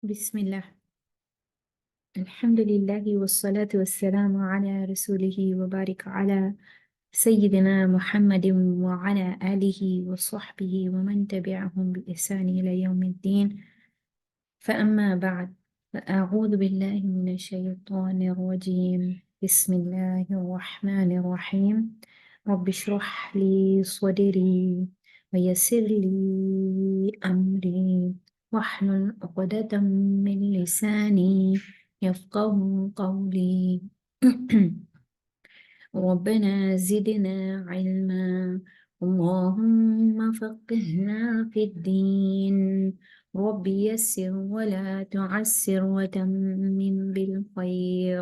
بسم الله. الحمد لله والصلاة والسلام على رسوله وبارك على سيدنا محمد وعلى آله وصحبه ومن تبعهم بإحسان إلى يوم الدين. فأما بعد، فأعوذ بالله من الشيطان الرجيم. بسم الله الرحمن الرحيم. رب اشرح لي صدري ويسر لي أمري واحلل عقدة من لساني يفقه قولي. ربنا زدنا علما. اللهم فقهنا في الدين. رب يسر ولا تعسر وتمم بالخير.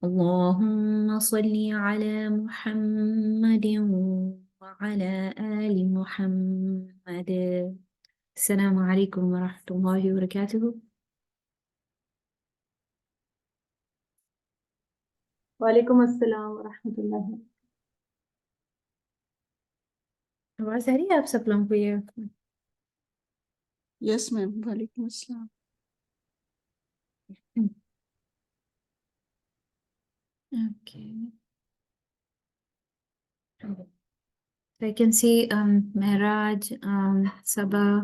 اللهم صل على محمد وعلى آل محمد. السلام عليكم ورحمة الله وبركاته. وعلیکم السلام ورحمۃ اللہ۔ آواز آ رہی ہے آپ سب لوگوں کو؟ یہ یس میم، وعلیکم السلام۔ Okay. So I can see Mehraj, Sabah,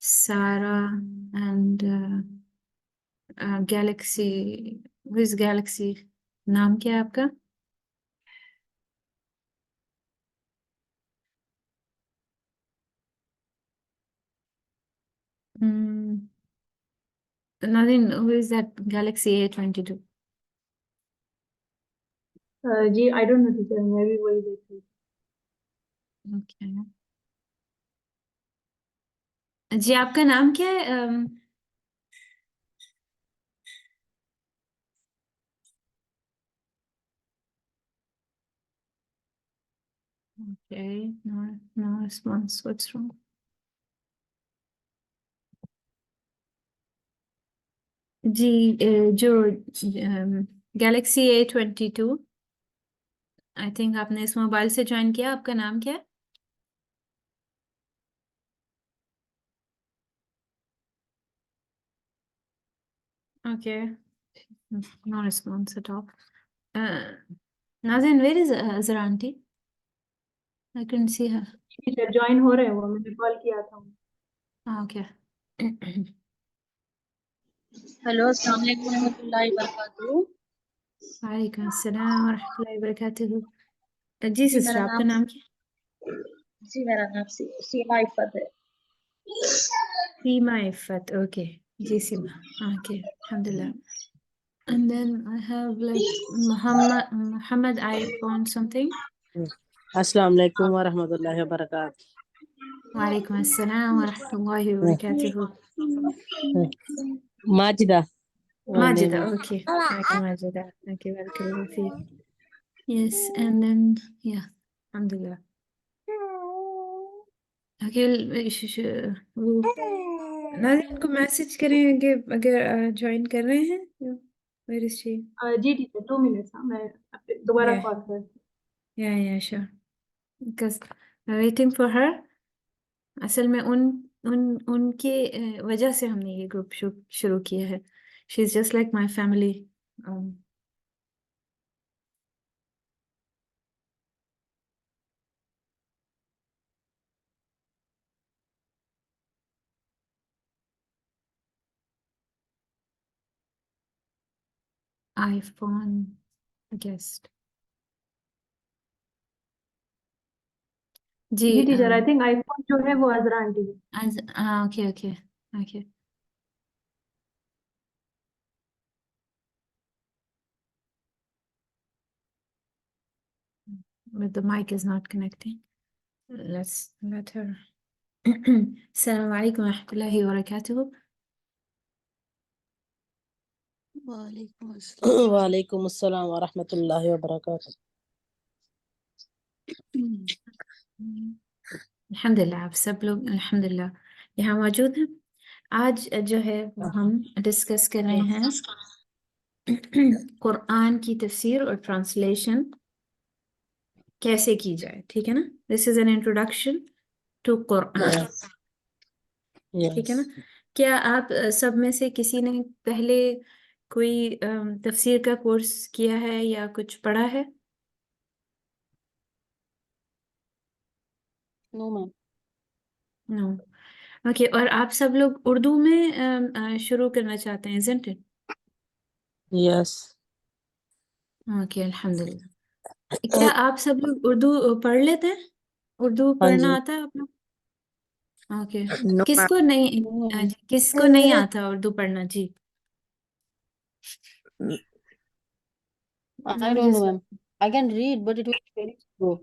Sarah, and Galaxy. Who is Galaxy? نام کیا ہے آپ کا؟ Nadine, who is that Galaxy A22? جی آئی ڈونٹ نو ٹیچر، میں بھی وہی دیکھ رہی تھی۔ Okay. جی آپ کا نام کیا ہے؟ Okay, no response. What's wrong? جی جو گیلیکسی A22 آئی تھنک آپ نے اس موبائل سے جوائن کیا، آپ کا نام کیا ہے؟ Okay, no response at all. Nazneen, where is Azra aunty? I couldn't see her. Teacher join ہو رہے ہیں، وہ میں نے کال کیا تھا۔ اوکے. ہیلو، السلام علیکم ورحمۃ اللہ وبرکاتہ۔ وعلیکم السلام ورحمۃ اللہ وبرکاتہ. جی جی سسٹر، میرا آپ کا نام نام کیا؟ میرا نام سیما عفت ہے۔ سیما عفت. اوکے جی سیما. اوکے الحمدللہ. And then I have like Muhammad I found something. السلام علیکم ورحمۃ اللہ وبرکاتہ۔ وعلیکم السلام ورحمۃ اللہ وبرکاتہ. Majida Majida. Okay okay Majida. Okay بارک اللہ فیک. Yes, and then yeah, alhamdulillah. Okay, وہ ناظرین کو میسج کریں کہ اگر جوائن کر رہے ہیں. Where is she? جی ٹیچر 2 منٹس، میں دوبارہ Yeah, کال کرتی yeah, sure. Because we're waiting for her. اصل میں ان کی وجہ سے ہم نے یہ گروپ شروع کیا ہے. She is just like my family. iPhone guest. جی جی teacher, I think iPhone جو ہے وہ عذرا آنٹی ہے۔ Okay okay okay. But the mic is not connecting. Let's let her. السلام علیکم ورحمۃ اللہ وبرکاتہ. وعلیکم السلام۔ وعلیکم السلام ورحمۃ اللہ وبرکاتہ۔ الحمدللہ آپ سب لوگ الحمدللہ یہاں موجود ہیں. آج جو ہے وہ ہم ڈسکس کر رہے ہیں قرآن کی تفسیر اور ٹرانسلیشن کیسے کی جائے. ٹھیک ہے نا؟ This is an introduction to قرآن. ٹھیک ہے نا؟ کیا آپ سب میں سے کسی نے پہلے کوئی تفسیر کا کورس کیا ہے یا کچھ پڑھا ہے؟ نو میم. نو. اوکے. اور آپ سب لوگ اردو میں شروع کرنا چاہتے ہیں isn't it؟ Yes. اوکے الحمدللہ. کیا آپ سب لوگ اردو پڑھ لیتے ہیں؟ اردو ہاں جی. پڑھنا آتا ہے آپ لوگ؟ اوکے. No, کس ma'am. کو نہیں No ma'am. جی کس کو نہیں آتا اردو پڑھنا؟ جی I don't know ma'am. I can read but it was very slow.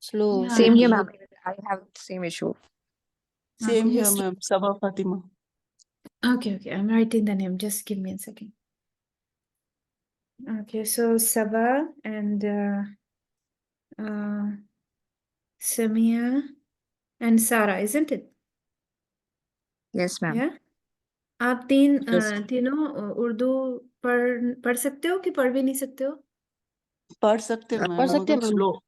Slow. Yeah, Same here, yeah. ma'am. I have the same issue. Same Okay, here just ma'am. Sabah Fatima. okay. I'm writing the name. Just give me a second. Okay, so Sabah and uh, Samia and Sara, isn't it? Yes, ma'am. Yeah. آپ Yes. تینوں اردو پڑھ سکتے ہو کہ پڑھ بھی نہیں سکتے ہو؟ پڑھ سکتے ہیں پڑھ میم سکتے ہیں مگر میم.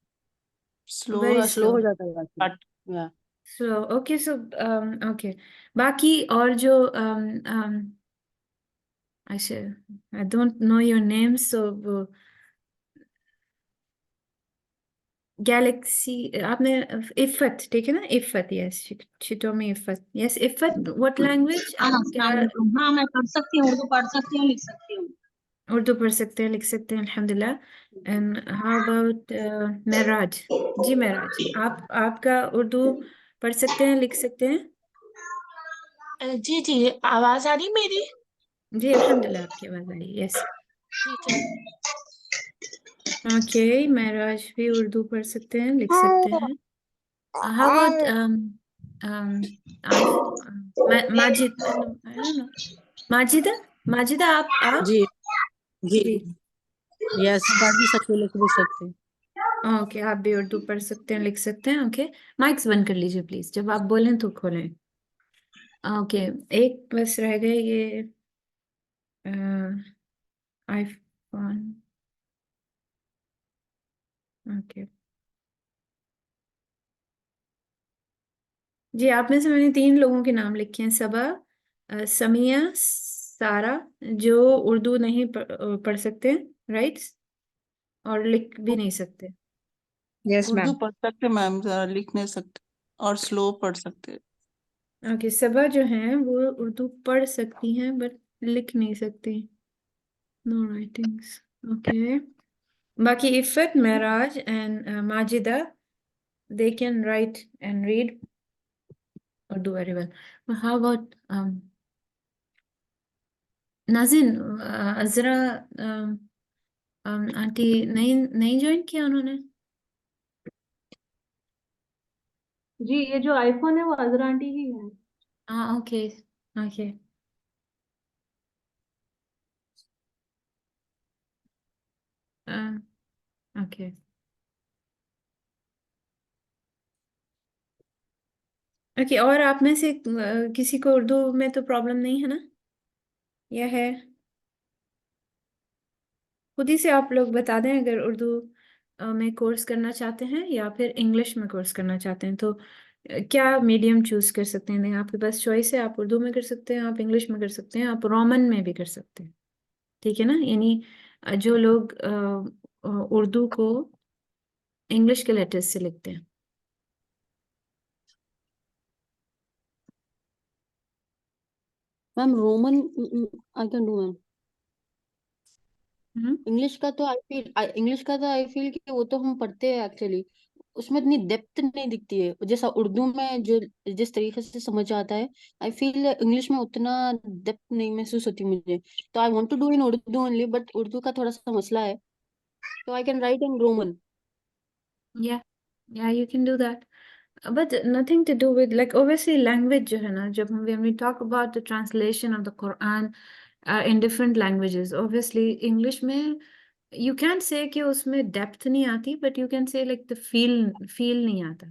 سلو Very رہتا سلو slow. ہو جاتا ہے باقی. ہے. Yeah. So okay, so okay. باقی اور جو I don't know your names, so Galaxy آپ نے عفت ٹھیک ہے نا؟ عفت یس she told me Iffat. Yes, Iffat what language ہاں آپ کیا السلام علیکم. ہاں میں پڑھ سکتی ہوں، اردو پڑھ سکتی ہوں، لکھ سکتی ہوں. اردو پڑھ سکتے ہیں لکھ سکتے ہیں الحمدللہ. And how about معراج؟ جی معراج آپ کا اردو پڑھ سکتے ہیں لکھ سکتے ہیں؟ جی جی آواز آ رہی میری؟ جی الحمدللہ آپ کی آواز آئی. یس. جی چلو. اوکے. معراج بھی اردو پڑھ سکتے ہیں لکھ سکتے ہیں. How about Majid I don't know. ماجدہ آپ جی جی. جی یس پڑھ بھی سکتے لکھ بھی سکتے. اوکے. آپ بھی اردو پڑھ سکتے ہیں لکھ سکتے ہیں. اوکے. مائکس بند کر لیجیے پلیز، جب آپ بولیں تو کھولیں. اوکے. ایک بس رہ گئے یہ آئی فون. اوکے جی. آپ میں سے میں نے 3 لوگوں کے نام لکھے ہیں، صبا، سمیہ، سارا، جو اردو نہیں پڑھ سکتے رائٹ اور لکھ بھی نہیں سکتے. Yes, Urdu ma'am. پڑھ سکتے میم، ذرا لکھ نہیں سکتے اور سلو پڑھ سکتے. اوکے. صبا جو ہیں وہ اردو پڑھ سکتی ہیں بٹ لکھ نہیں سکتی. نو رائٹنگس. اوکے. باقی عفت، معراج and ماجدہ they can write and read Urdu very well. How about ناظرین عذرا آنٹی نہیں جوائن کیا انہوں نے؟ جی یہ جو آئی فون ہے وہ عذرا آنٹی ہی ہے. ہاں اوکے اوکے. Okay okay. اور آپ میں سے کسی کو اردو میں تو پرابلم نہیں ہے نا؟ یا ہے؟ خود ہی سے آپ لوگ بتا دیں اگر اردو میں کورس کرنا چاہتے ہیں یا پھر انگلش میں کورس کرنا چاہتے ہیں تو کیا میڈیم چوز کر سکتے ہیں؟ آپ کے پاس چوائس ہے. آپ اردو میں کر سکتے ہیں، آپ انگلش میں کر سکتے ہیں، آپ رومن میں بھی کر سکتے ہیں. ٹھیک ہے نا؟ یعنی جو لوگ اردو کو انگلش کے لیٹرز سے لکھتے ہیں. Ma'am Roman I can do ma'am. English کا تو آئی فیل کہ وہ تو ہم پڑھتے ہیں ایکچولی، اس میں اتنی ڈیپتھ نہیں دکھتی ہے جیسا اردو میں جو جس طریقے سے سمجھ آتا ہے. آئی فیل انگلش میں اتنا ڈیپتھ نہیں محسوس ہوتی مجھے. تو I want to do in Urdu only, but Urdu کا تھوڑا سا مسئلہ ہے. تو I can write in Roman. Yeah, you can do that. But nothing to do with, like, obviously language جو ہے نا، جب when we talk about the translation of the Quran in different languages, obviously English میں you can't say کہ اس میں depth نہیں آتی, but you can say like the feel نہیں آتا.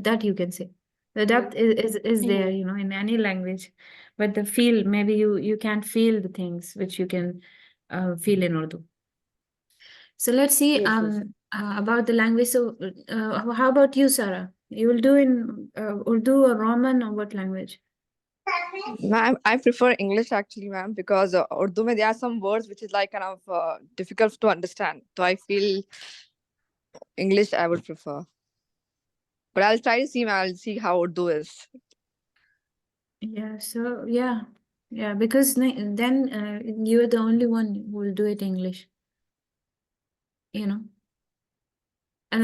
That you can say. The depth is there, you know, in any language. But the feel, maybe you can't feel the things which you can feel in Urdu. So let's see Yes. about the language. So how about you, Sarah? You will do in Urdu or Roman or what language? Ma'am, I prefer English actually, ma'am, because Urdu mein there are some words which is like kind of difficult to understand. So I feel English I would prefer. But I'll try to see, ma'am. I'll see how Urdu is. Yeah, so yeah, because then you're the only one who will do it English, you know. And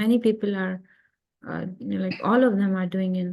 many people are like all of them are doing in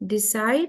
decide.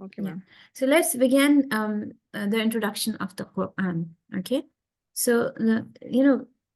Okay, Yeah. ma'am. So let's begin the introduction of the Quran. Okay. So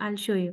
I'll show you.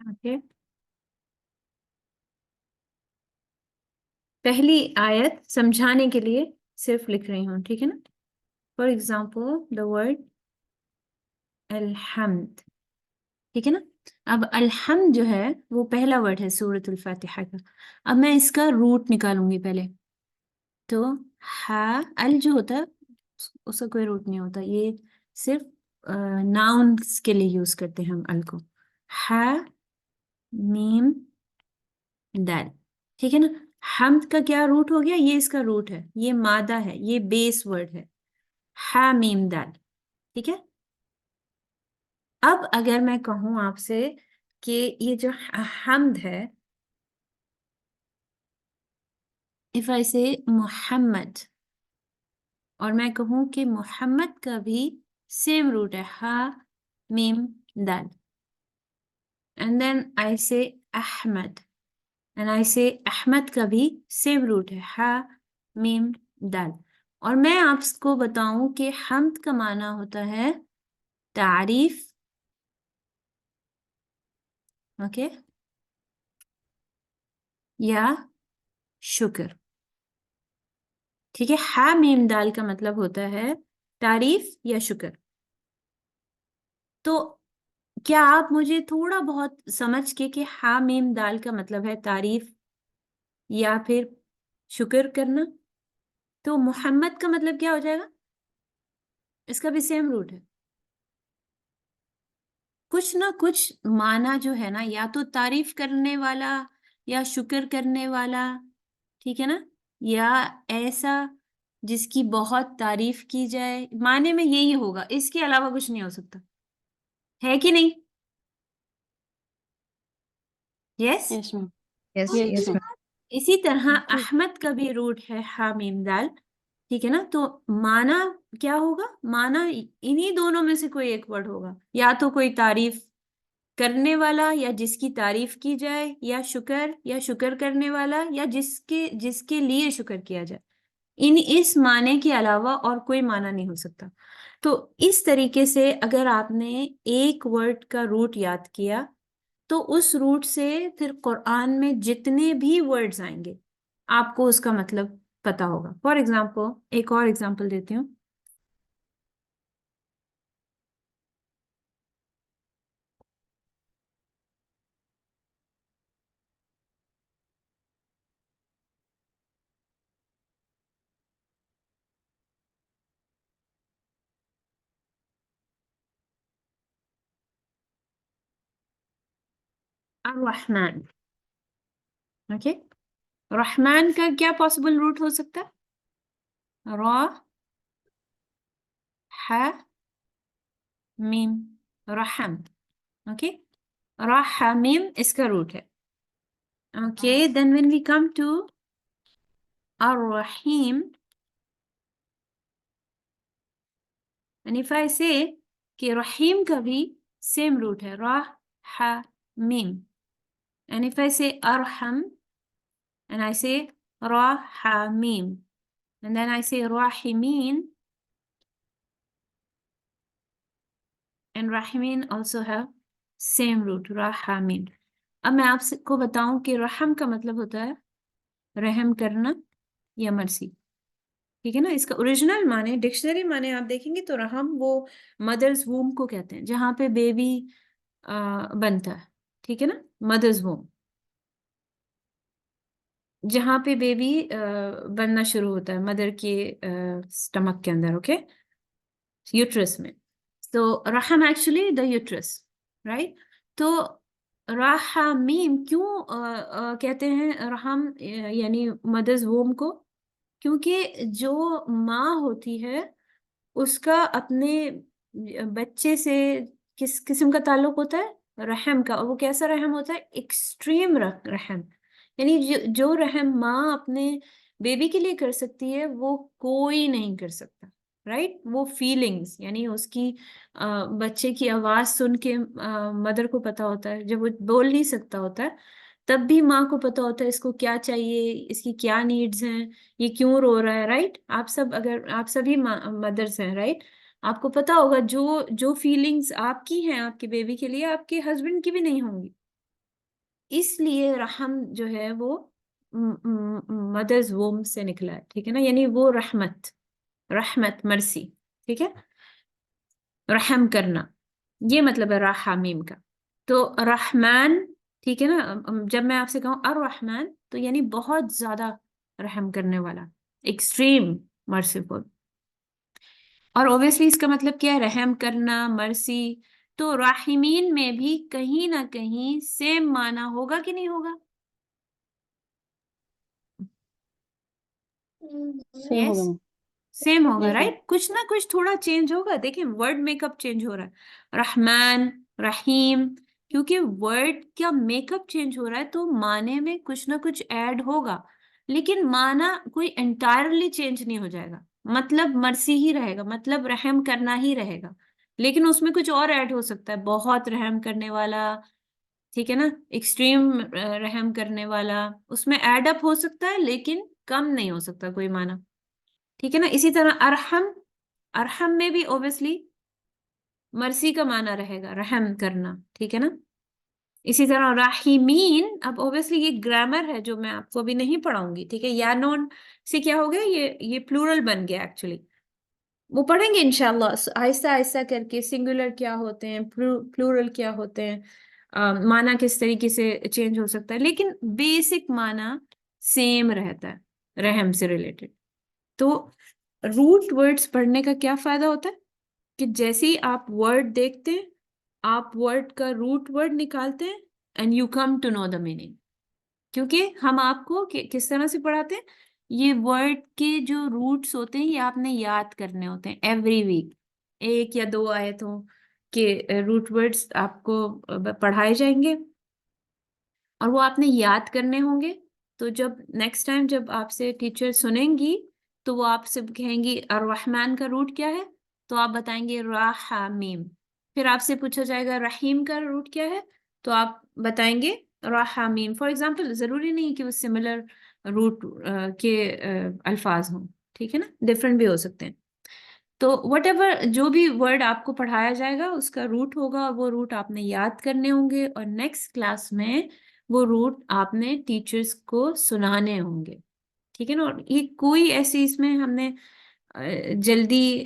Okay, پہلی آیت سمجھانے کے لیے صرف لکھ رہی ہوں، ٹھیک ہے نا. فار ایگزامپل دا ورڈ الحمد، ٹھیک ہے نا. اب الحمد جو ہے وہ پہلا ورڈ ہے سورۃ الفاتحہ کا. اب میں اس کا روٹ نکالوں گی پہلے. تو ال جو ہوتا ہے اس کا کوئی روٹ نہیں ہوتا، یہ صرف ناؤنس کے لیے یوز کرتے ہیں ہم ال کو. میم دال، ٹھیک ہے نا. حمد کا کیا روٹ ہو گیا؟ یہ اس کا روٹ ہے، یہ مادہ ہے، یہ بیس ورڈ ہے. میم دال، ٹھیک ہے. اب اگر میں کہوں آپ سے کہ یہ جو حمد ہے، if I say محمد، اور میں کہوں کہ محمد کا بھی سیم روٹ ہے میم دال. And then I say Ahmad, and I say Ahmad کا بھی سیم روٹ ہے میم دال. اور میں آپ کو بتاؤں کہ حمد کا معنی ہوتا ہے تعریف، اوکے، یا شکر. ٹھیک ہے، میم دال کا مطلب ہوتا ہے تعریف یا شکر. تو کیا آپ مجھے تھوڑا بہت سمجھ کے کہ میم دال کا مطلب ہے تعریف یا پھر شکر کرنا؟ تو محمد کا مطلب کیا ہو جائے گا؟ اس کا بھی سیم روٹ ہے. کچھ نہ کچھ معنی جو ہے نا، یا تو تعریف کرنے والا یا شکر کرنے والا، ٹھیک ہے نا، یا ایسا جس کی بہت تعریف کی جائے، معنی میں یہی ہوگا، اس کے علاوہ کچھ نہیں ہو سکتا. ہے کہ نہیں؟ یس. یس میم. Yes, Yes, yes, ma'am. ma'am. اسی طرح احمد کا بھی روٹ ہے میم دال، ٹھیک ہے نا. تو معنی کیا ہوگا؟ معنی انہی دونوں میں سے کوئی ایک ورڈ ہوگا، یا تو کوئی تعریف کرنے والا یا جس کی تعریف کی جائے، یا شکر کرنے والا یا جس کے لیے شکر کیا جائے. اس معنی کے علاوہ اور کوئی معنی نہیں ہو سکتا. تو اس طریقے سے اگر آپ نے ایک ورڈ کا روٹ یاد کیا تو اس روٹ سے پھر قرآن میں جتنے بھی ورڈز آئیں گے آپ کو اس کا مطلب پتا ہوگا. فار ایگزامپل ایک اور ایگزامپل دیتی ہوں. الرحمن، اوکے. رحمان کا کیا پاسبل روٹ ہو سکتا ہے؟ را ح میم، رحم، اوکے. رحمیم اس کا روٹ ہے. Okay, then when we come to الرحیم، and if I say کہ رحیم کا بھی سیم روٹ ہے، را ح میم. And if I say arham, and I say rahamim, and then I say rahimin, and rahimin also have same root, rahamin. اب میں آپ کو بتاؤں کہ رحم کا مطلب ہوتا ہے رحم کرنا یا مرسی، ٹھیک ہے نا. اس کا اوریجنل معنی، ڈکشنری معنی آپ دیکھیں گے تو رحم وہ مدرز ووم کو کہتے ہیں، جہاں پہ بیبی بنتا ہے، ٹھیک ہے نا. مدرز ووم، جہاں پہ بیبی بننا شروع ہوتا ہے مدر کے سٹمک کے اندر، اوکے، یوٹرس میں. تو رحم ایکچولی دا یوٹرس، رائٹ. تو رحمیم کیوں کہتے ہیں رحم یعنی مدرز ووم کو؟ کیونکہ جو ماں ہوتی ہے اس کا اپنے بچے سے کس قسم کا تعلق ہوتا ہے؟ رحم کا. اور وہ کیسا رحم ہوتا ہے؟ ایکسٹریم رحم. یعنی جو رحم ماں اپنے بیبی کے لیے کر سکتی ہے وہ کوئی نہیں کر سکتا، رائٹ. وہ فیلنگز، یعنی اس کی بچے کی آواز سن کے مدر کو پتا ہوتا ہے، جب وہ بول نہیں سکتا ہوتا ہے تب بھی ماں کو پتا ہوتا ہے اس کو کیا چاہیے، اس کی کیا نیڈز ہیں، یہ کیوں رو رہا ہے، رائٹ. آپ سبھی مدرس ہیں، رائٹ. آپ کو پتا ہوگا جو فیلنگز آپ کی ہیں آپ کے بیبی کے لیے آپ کے ہسبینڈ کی بھی نہیں ہوں گی، اس لیے رحم جو ہے وہ مدرز ووم سے نکلا ہے، ٹھیک ہے نا، یعنی وہ رحمت مرسی، ٹھیک ہے، رحم کرنا، یہ مطلب ہے رحمیم کا. تو رحمان، ٹھیک ہے نا، جب میں آپ سے کہوں الرحمن تو یعنی بہت زیادہ رحم کرنے والا، ایکسٹریم مرسیفل. اور اوبیسلی اس کا مطلب کیا ہے؟ رحم کرنا، مرسی. تو راحمین میں بھی کہیں نہ کہیں سیم معنی ہوگا کہ نہیں ہوگا؟ سیم یس، ہوگا. سیم ہوگا، Yes, رائٹ. کچھ نہ کچھ تھوڑا چینج ہوگا. دیکھیں ورڈ میک اپ چینج ہو رہا ہے، رحمان، رحیم، کیونکہ ورڈ کا میک اپ چینج ہو رہا ہے تو معنی میں کچھ نہ کچھ ایڈ ہوگا، لیکن معنی کوئی انٹائرلی چینج نہیں ہو جائے گا. مطلب مرسی ہی رہے گا، مطلب رحم کرنا ہی رہے گا، لیکن اس میں کچھ اور ایڈ ہو سکتا ہے، بہت رحم کرنے والا، ٹھیک ہے نا، ایکسٹریم رحم کرنے والا، اس میں ایڈ اپ ہو سکتا ہے لیکن کم نہیں ہو سکتا کوئی معنی، ٹھیک ہے نا. اسی طرح ارحم میں بھی اوبیسلی مرسی کا معنی رہے گا، رحم کرنا، ٹھیک ہے نا. اسی طرح راحمین، اب اوبیسلی یہ گرامر ہے جو میں آپ کو ابھی نہیں پڑھاؤں گی، ٹھیک ہے. یا نون سے کیا ہو گیا، یہ پلورل بن گیا ایکچولی. وہ پڑھیں گے انشاءاللہ آہستہ آہستہ کر کے، سنگولر کیا ہوتے ہیں، پلورل کیا ہوتے ہیں، معنی کس طریقے سے چینج ہو سکتا ہے، لیکن بیسک معنی سیم رہتا ہے رحم سے ریلیٹڈ. تو روٹ ورڈز پڑھنے کا کیا فائدہ ہوتا ہے کہ جیسے ہی آپ ورڈ دیکھتے ہیں آپ ورڈ کا روٹ ورڈ نکالتے ہیں and you come to know the meaning. کیونکہ ہم آپ کو کس طرح سے پڑھاتے ہیں، یہ ورڈ کے جو روٹس ہوتے ہیں یہ آپ نے یاد کرنے ہوتے ہیں ایوری ویک. 1 یا 2 آیتوں کے روٹ ورڈز آپ کو پڑھائے جائیں گے اور وہ آپ نے یاد کرنے ہوں گے. تو جب نیکسٹ ٹائم جب آپ سے ٹیچر سنیں گی تو وہ آپ سے کہیں گی الرحمن کا روٹ کیا ہے، تو آپ بتائیں گے راحمیم. پھر آپ سے پوچھا جائے گا رحیم کا روٹ کیا ہے، تو آپ بتائیں گے راحمیم. فار ایگزامپل ضروری نہیں کہ وہ سملر روٹ کے الفاظ ہوں، ٹھیک ہے نا، ڈفرینٹ بھی ہو سکتے ہیں. تو وٹ ایور جو بھی ورڈ آپ کو پڑھایا جائے گا اس کا روٹ ہوگا، وہ روٹ آپ نے یاد کرنے ہوں گے اور نیکسٹ کلاس میں وہ روٹ آپ نے ٹیچرز کو سنانے ہوں گے، ٹھیک ہے نا. اور یہ کوئی ایسی اس میں ہم نے جلدی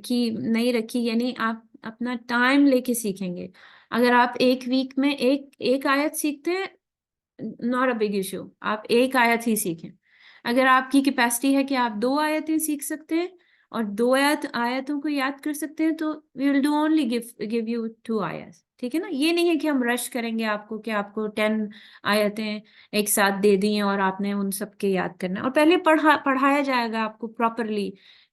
کی نہیں رکھی، یعنی آپ اپنا ٹائم لے کے سیکھیں گے. اگر آپ ایک ویک میں ایک آیت سیکھتے ہیں، ناٹ اے بگ ایشو، آپ ایک آیت ہی سیکھیں. اگر آپ کی کیپیسٹی ہے کہ آپ 2 آیتیں سیکھ سکتے ہیں اور 2 آیتوں کو یاد کر سکتے ہیں تو we will do only give you 2 آیتس، ٹھیک ہے نا. یہ نہیں ہے کہ ہم رش کریں گے آپ کو کہ آپ کو 10 آیتیں ایک ساتھ دے دی ہیں اور آپ نے ان سب کے یاد کرنا ہے. اور پہلے پڑھایا جائے گا آپ کو پراپرلی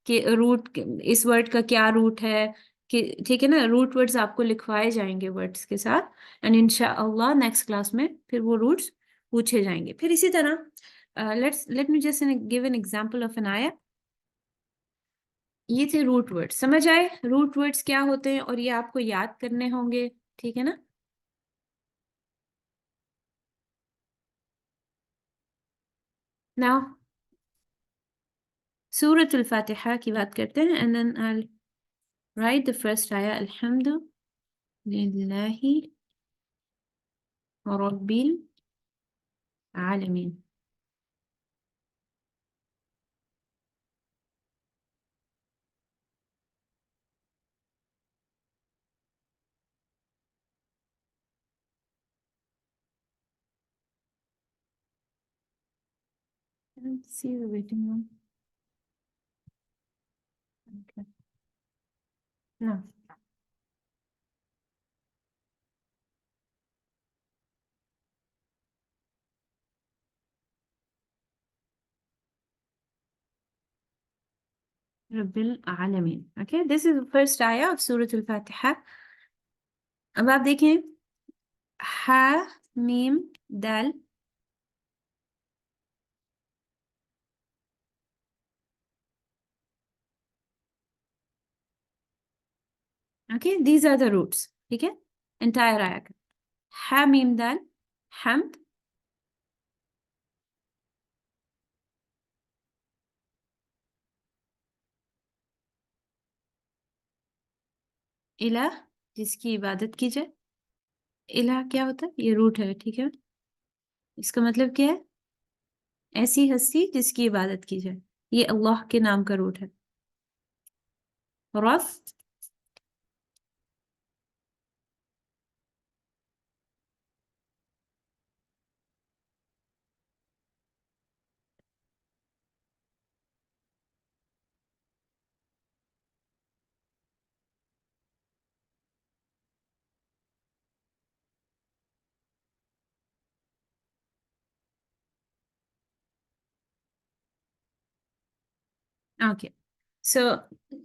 کہ روٹ اس ورڈ کا کیا روٹ ہے، کہ ٹھیک ہے نا، روٹ ورڈز آپ کو لکھوائے جائیں گے ورڈز کے ساتھ، اینڈ انشاءاللہ نیکسٹ کلاس میں پھر وہ روٹس پوچھے جائیں گے. پھر اسی طرح let me just give an example of an آیا. یہ تھے روٹ ورڈ، سمجھ آئے روٹ ورڈز کیا ہوتے ہیں اور یہ آپ کو یاد کرنے ہوں گے، ٹھیک ہے نا. Now سورة الفاتحہ کی بات کرتے ہیں and then I'll write the first ayah. الحمد للہ رب العالمین. See the waiting room. Okay. No. رب العالمین. Okay, this is the first ayah of Surah Al-Fatiha. اب آپ دیکھیں ہا میم دال. Okay, these are the roots. ٹھیک ہے، entire ayah کا ہا میم دال حمد، الہ جس کی عبادت کی جائے. الہ کیا ہوتا ہے؟ یہ روٹ ہے، ٹھیک ہے. اس کا مطلب کیا ہے؟ ایسی ہستی جس کی عبادت کی جائے. یہ اللہ کے نام کا روٹ ہے. رب اوکے. سو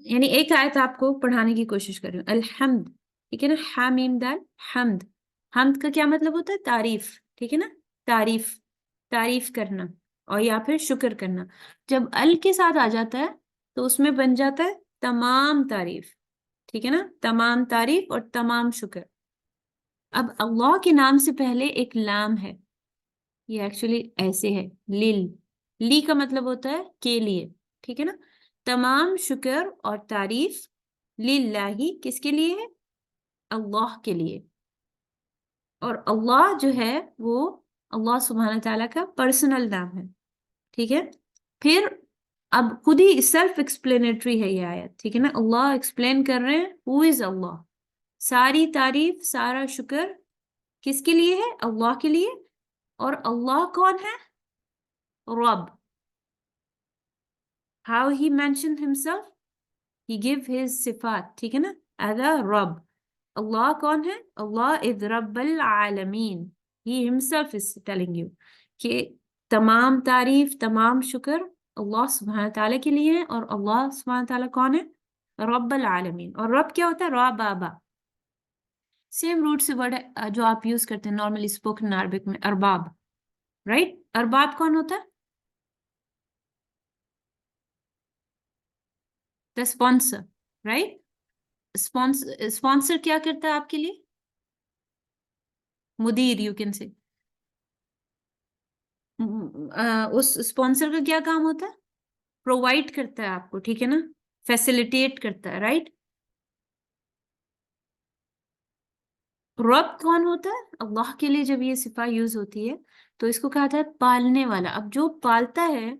یعنی ایک آیت آپ کو پڑھانے کی کوشش کر رہی ہوں. الحمد، ٹھیک ہے نا، حامیم دال حمد. حمد کا کیا مطلب ہوتا ہے؟ تعریف. ٹھیک ہے نا، تعریف، تعریف کرنا اور یا پھر شکر کرنا. جب ال کے ساتھ آ جاتا ہے تو اس میں بن جاتا ہے تمام تعریف. ٹھیک ہے نا، تمام تعریف اور تمام شکر. اب اللہ کے نام سے پہلے ایک لام ہے. یہ ایکچولی ایسے ہے، لی کا مطلب ہوتا ہے کے لیے. ٹھیک ہے نا، تمام شکر اور تعریف للہ، کس کے لیے ہے؟ اللہ کے لیے. اور اللہ جو ہے وہ اللہ سبحانہ تعالیٰ کا پرسنل نام ہے. ٹھیک ہے، پھر اب خود ہی سیلف ایکسپلینیٹری ہے یہ آیت. ٹھیک ہے نا، اللہ ایکسپلین کر رہے ہیں ہو از اللہ. ساری تعریف، سارا شکر کس کے لیے ہے؟ اللہ کے لیے. اور اللہ کون ہے؟ رب. How he mentioned himself? He give his صفات. ٹھیک ہے نا، ادا رب. اللہ کون ہے؟ اللہ اذ رب العالمین. He himself is telling you کہ تمام تعریف، تمام شکر اللہ سبحانہ تعالیٰ کے لیے ہے. اور اللہ سبحانہ تعالیٰ کون ہے؟ رب العالمین. اور رب کیا ہوتا ہے؟ ربابا. سیم روٹ سے ورڈ جو آپ یوز کرتے ہیں نارملی اسپوکن عربک میں، ارباب. رائٹ؟ ارباب کون ہوتا ہے؟ the sponsor, right? Sponsor کیا کرتا ہے آپ کے لیے؟ مدیر، you can say. اس اسپانسر کا کیا کام ہوتا ہے؟ پرووائڈ کرتا ہے آپ کو. ٹھیک ہے نا، فیسیلیٹیٹ کرتا ہے. رائٹ؟ رب کون ہوتا ہے؟ اللہ کے لیے جب یہ صفت یوز ہوتی ہے تو اس کو کہا تھا پالنے والا. اب جو پالتا ہے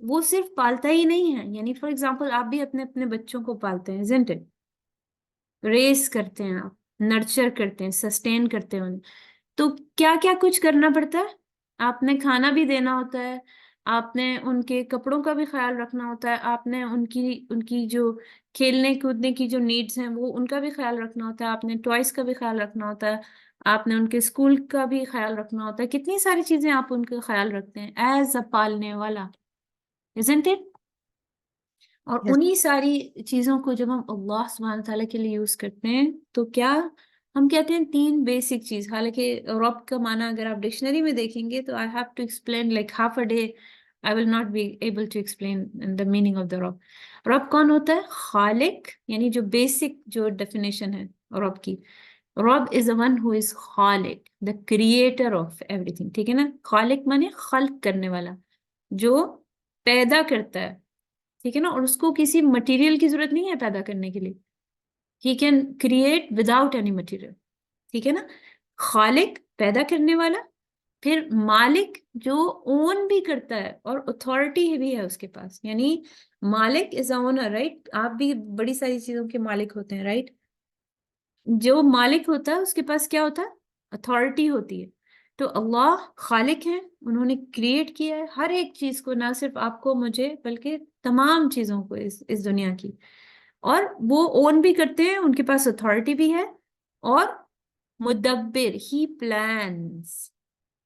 وہ صرف پالتا ہی نہیں ہے. یعنی فار ایگزامپل آپ بھی اپنے اپنے بچوں کو پالتے ہیں، isn't it؟ ریس کرتے ہیں آپ، نرچر کرتے ہیں، سسٹین کرتے ہیں. تو کیا کیا کچھ کرنا پڑتا ہے؟ آپ نے کھانا بھی دینا ہوتا ہے، آپ نے ان کے کپڑوں کا بھی خیال رکھنا ہوتا ہے، آپ نے ان کی جو کھیلنے کودنے کی جو نیڈز ہیں وہ ان کا بھی خیال رکھنا ہوتا ہے، آپ نے ٹوائس کا بھی خیال رکھنا ہوتا ہے، آپ نے ان کے اسکول کا بھی خیال رکھنا ہوتا ہے. کتنی ساری چیزیں آپ ان کا خیال رکھتے ہیں ایز اے پالنے والا، isn't it؟ اور Yes. انہی ساری چیزوں کو جب ہم اللہ سبحانہ تعالیٰ کے لیے یوز کرتے ہیں تو کیا ہم کہتے ہیں 3 بیسک چیز. حالانکہ رب کا معنی اگر آپ ڈکشنری میں دیکھیں گے تو I have to explain like half a day. I will not be able to explain the meaning of the رب. رب کون ہوتا ہے؟ خالق. یعنی جو بیسک جو ڈیفینیشن ہے رب کی، رب is the one who is خالق, the creator of everything. ٹھیک ہے نا، خالق مانے خلق کرنے والا، جو پیدا کرتا ہے. ٹھیک ہے نا، اور اس کو کسی مٹیریل کی ضرورت نہیں ہے پیدا کرنے کے لیے. He can create without any material. ٹھیک ہے نا، خالق پیدا کرنے والا، پھر مالک جو اون بھی کرتا ہے اور اتھارٹی بھی ہے اس کے پاس. یعنی مالک از اے اونر، رائٹ؟ آپ بھی بڑی ساری چیزوں کے مالک ہوتے ہیں، رائٹ؟ جو مالک ہوتا ہے اس کے پاس کیا ہوتا ہے؟ اتھارٹی ہوتی ہے. تو اللہ خالق ہیں، انہوں نے کریٹ کیا ہے ہر ایک چیز کو، نہ صرف آپ کو مجھے بلکہ تمام چیزوں کو اس دنیا کی. اور وہ اون بھی کرتے ہیں، ان کے پاس اتھارٹی بھی ہے. اور مدبر، ہی پلانس.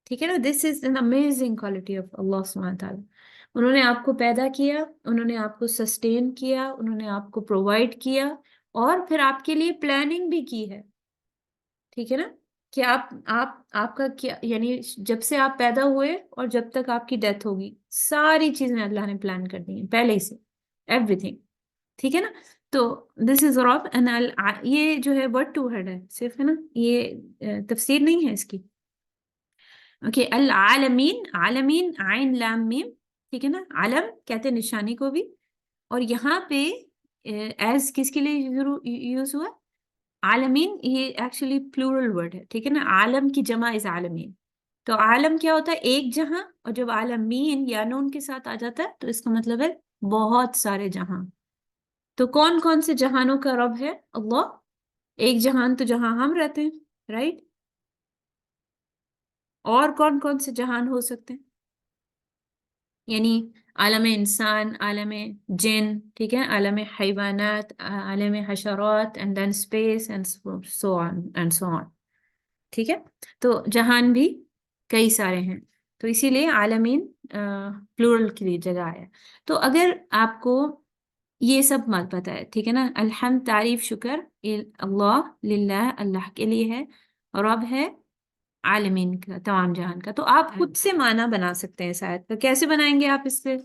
ٹھیک ہے نا، this is an amazing quality of اللہ سبحانہ تعالیٰ. انہوں نے آپ کو پیدا کیا، انہوں نے آپ کو سسٹین کیا، انہوں نے آپ کو پرووائڈ کیا، اور پھر آپ کے لیے پلاننگ بھی کی ہے. ٹھیک ہے نا، کہ آپ کا کیا، یعنی جب سے آپ پیدا ہوئے اور جب تک آپ کی ڈیتھ ہوگی ساری چیزیں اللہ نے پلان کر دی ہیں پہلے ہی سے، ایوری تھنگ. ٹھیک ہے نا، تو دس از رب. یہ جو ہے ورڈ ٹو ہیڈ ہے صرف، ہے نا، یہ تفسیر نہیں ہے اس کی. اوکے، العالمین، عالمین عین لام میم. ٹھیک ہے نا، عالم کہتے ہیں نشانی کو بھی. اور یہاں پہ ایز کس کے لیے یوز ہوا؟ عالمین. یہ ایکچولی پلورل ورڈ ہے. ٹھیک ہے نا، عالم کی جمع از عالمین. تو عالم کیا ہوتا ہے؟ ایک جہاں، اور جب عالمین یا نون کے ساتھ آ جاتا ہے تو اس کا مطلب ہے بہت سارے جہاں. تو کون کون سے جہانوں کا رب ہے؟ اللہ. ایک جہان تو جہاں ہم رہتے ہیں، رائٹ. اور کون کون سے جہان ہو سکتے ہیں؟ یعنی عالم انسان، عالم جن، ٹھیک ہے، عالم حیوانات، عالم حشرات، and then space and so on and so on. ٹھیک ہے، تو جہان بھی کئی سارے ہیں، تو اسی لیے عالمین پلورل کی لیے جگہ آیا. تو اگر آپ کو یہ سب مت پتہ ہے، ٹھیک ہے نا، الحمد، تعریف، شکر اللہ، للہ، اللہ کے لیے ہے، رب ہے عالمین کا، تمام جہان کا. تو آپ خود سے معنی بنا سکتے ہیں اس آیت کا. کیسے بنائیں گے آپ اس سے؟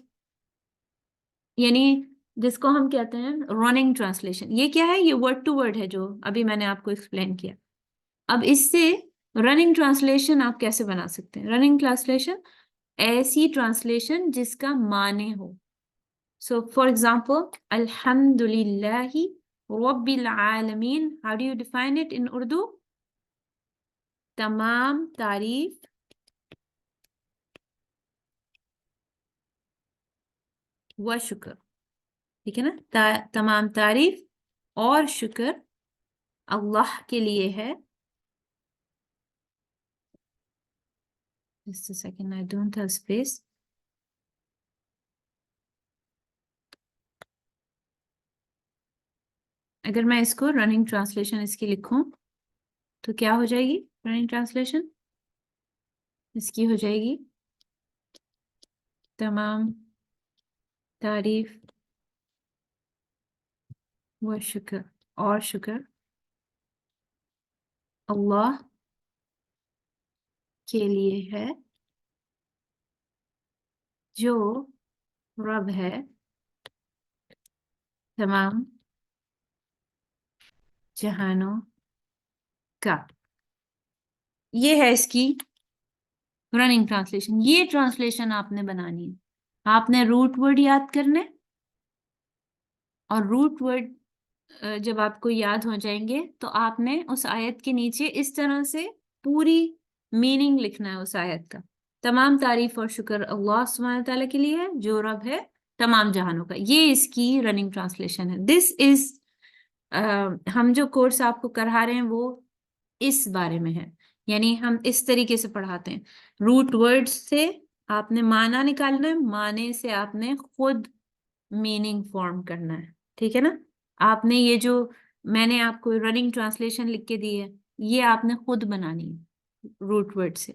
یعنی جس کو ہم کہتے ہیں رننگ ٹرانسلیشن. یہ کیا ہے؟ یہ ورڈ ٹو ورڈ ہے جو ابھی میں نے آپ کو ایکسپلین کیا. اب اس سے رننگ ٹرانسلیشن آپ کیسے بنا سکتے ہیں؟ رننگ ٹرانسلیشن ایسی ٹرانسلیشن جس کا معنی ہو. سو فار ایگزامپل، الحمد للہ رب العالمین. How do you define it in Urdu? تمام تعریف و شکر. ٹھیک ہے نا، تمام تعریف اور شکر اللہ کے لیے ہے. Just a second, I don't have space. اگر میں اس کو رننگ ٹرانسلیشن اس کی لکھوں تو کیا ہو جائے گی؟ رننگ ٹرانسلیشن اس کی ہو جائے گی تمام تعریف و شکر اور شکر اللہ کے لیے ہے جو رب ہے تمام جہانوں کا. یہ ہے اس کی رننگ ٹرانسلیشن. یہ ٹرانسلیشن آپ نے بنانی ہے. آپ نے روٹ ورڈ یاد کرنے، اور روٹ ورڈ جب آپ کو یاد ہو جائیں گے تو آپ نے اس آیت کے نیچے اس طرح سے پوری میننگ لکھنا ہے اس آیت کا. تمام تعریف اور شکر اللہ سبحانہ تعالیٰ کے لیے ہے جو رب ہے تمام جہانوں کا. یہ اس کی رننگ ٹرانسلیشن ہے. دس از ہم جو کورس آپ کو کرا رہے ہیں وہ اس بارے میں ہے. یعنی ہم اس طریقے سے پڑھاتے ہیں، روٹ ورڈ سے آپ نے معنی نکالنا ہے، معنی سے آپ نے خود میننگ فارم کرنا ہے. ٹھیک ہے نا، آپ نے یہ جو میں نے آپ کو رننگ ٹرانسلیشن لکھ کے دی ہے یہ آپ نے خود بنانی ہے روٹ ورڈ سے.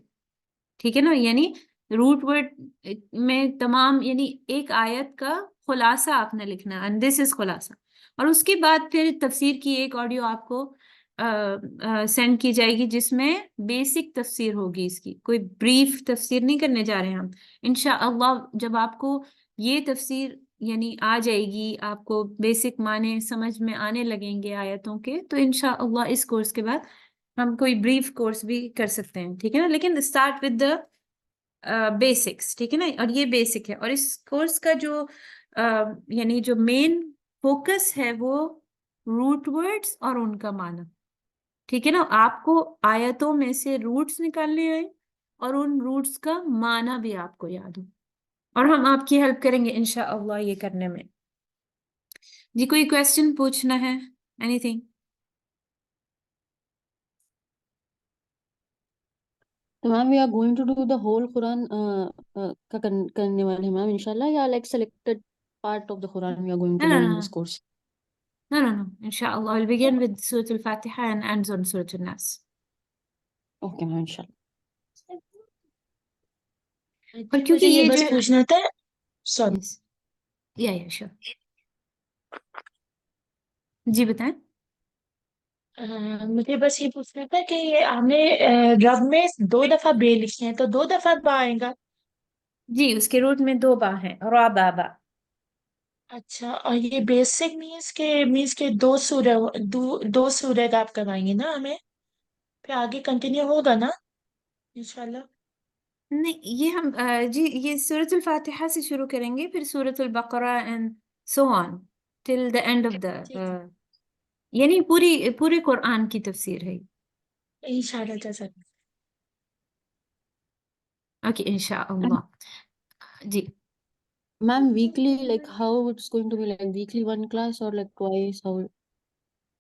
ٹھیک ہے نا، یعنی روٹ ورڈ میں تمام، یعنی ایک آیت کا خلاصہ آپ نے لکھنا ہے، اینڈ دس از خلاصہ. اور اس کے بعد پھر تفسیر کی ایک آڈیو آپ کو سینڈ کی جائے گی جس میں بیسک تفسیر ہوگی اس کی. کوئی بریف تفسیر نہیں کرنے جا رہے ہیں ہم. انشاءاللہ جب آپ کو یہ تفسیر یعنی آ جائے گی، آپ کو بیسک معنی سمجھ میں آنے لگیں گے آیتوں کے، تو انشاءاللہ اس کورس کے بعد ہم کوئی بریف کورس بھی کر سکتے ہیں. ٹھیک ہے نا، لیکن اسٹارٹ ود دا بیسکس. ٹھیک ہے نا، اور یہ بیسک ہے. اور اس کورس کا جو یعنی جو مین فوکس ہے وہ روٹ ورڈز اور ان کا معنی. ٹھیک ہے نا، آپ کو آیتوں میں سے روٹس نکالنے آئے اور ان روٹس کا معنی بھی آپ کو یاد ہو، اور ہم آپ کی ہیلپ کریں گے انشاءاللہ یہ کرنے میں. جی کوئی کویسچن پوچھنا ہے؟ Any thing? Ma'am we are going to do the whole Quran کا کرنے والے ہیں میم انشاءاللہ، یا like selected part of the Quran we are going to No, no, learn in no. This course? No, no, no. Inshallah, I'll begin with Surah Al-Fatiha and ends on Surah Al-Nas. Okay ma'am انشاءاللہ. پر جی کیونکہ مجھے یہ یہ بس جو پوچھنا تھا. Sorry. Yes. Yeah, sure. جی بتائیں. مجھے بس یہ پوچھنا تھا کہ ہم نے رب میں 2 دفعہ بے لکھے ہیں تو 2 دفعہ با آئے گا. جی اس کے روٹ میں 2 با ہیں، را با با. اچھا، اور یہ بیسک مینس کے 2 سورہ کا آپ کروائیں گے نا ہمیں، پھر آگے کنٹینیو ہوگا نا انشاءاللہ؟ نہیں، یہ ہم جی یہ سورۃ الفاتحہ سے شروع کریں گے، پھر سورۃ البقرہ and so on till the end of the, یعنی پورے قرآن کی تفسیر ہے. انشاءاللہ جزاک Okay, inshallah. Ji. Ma'am, weekly, like how it's going to be, like weekly one class or like twice? How?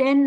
10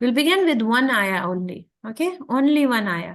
we'll begin with 1 ayah only, okay, only 1 ayah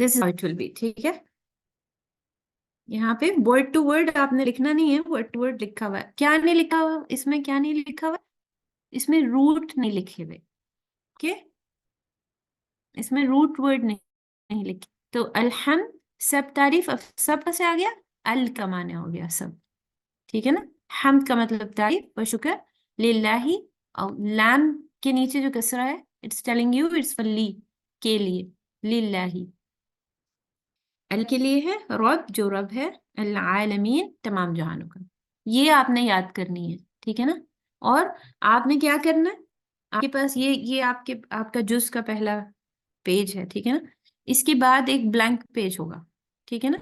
This is how it will be. ٹھیک ہے. یہاں پہ word to word آپ نے لکھنا نہیں ہے, word to word لکھا ہوا ہے. کیا نہیں لکھا ہوا اس میں, کیا نہیں لکھا ہوا اس میں؟ روٹ نہیں لکھے ہوئے. اوکے, اس میں روٹ ورڈ نہیں لکھے. تو الحمد سب تعریف, اب سب کا سے آ گیا, ال کا معنی ہو گیا سب. ٹھیک ہے نا. حمد کا مطلب تعریف و شکر. للہ, اور لام کے نیچے جو کسرہ ہے, it's telling you it's for لی, کے لیے. للہ, ال کے لیے ہے, رب جو رب ہے, العالمین تمام جہانوں کا. یہ آپ نے یاد کرنی ہے. ٹھیک ہے نا. اور آپ نے کیا کرنا ہے, آپ کے پاس یہ آپ کا جز کا پہلا پیج ہے. ٹھیک ہے نا. اس کے بعد ایک بلینک پیج ہوگا. ٹھیک ہے نا.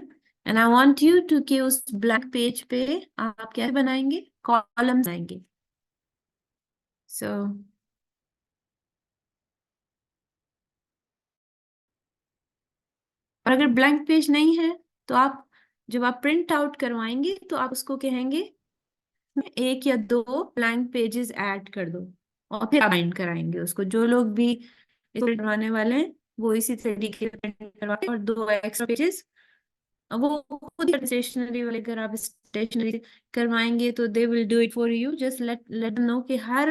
And I want you to کہ اس بلینک پیج پہ آپ کیا بنائیں گے, کالم بنائیں گے. سو اور اگر بلینک پیج نہیں ہے تو آپ جب آپ پرنٹ آؤٹ کروائیں گے تو آپ اس کو کہیں گے ایک یا دو بلینک پیجز ایڈ کر دو, اور پھر بائنڈ کرائیں گے اس کو. جو لوگ بھی اس کو کروانے والے ہیں وہ اسی طریقے سے کرواتے ہیں. اور دو ایکسٹرا پیجز وہ خود اسٹیشنری والے, اگر آپ اسٹیشنری کروائیں گے تو they will do it for you. Just let know کہ ہر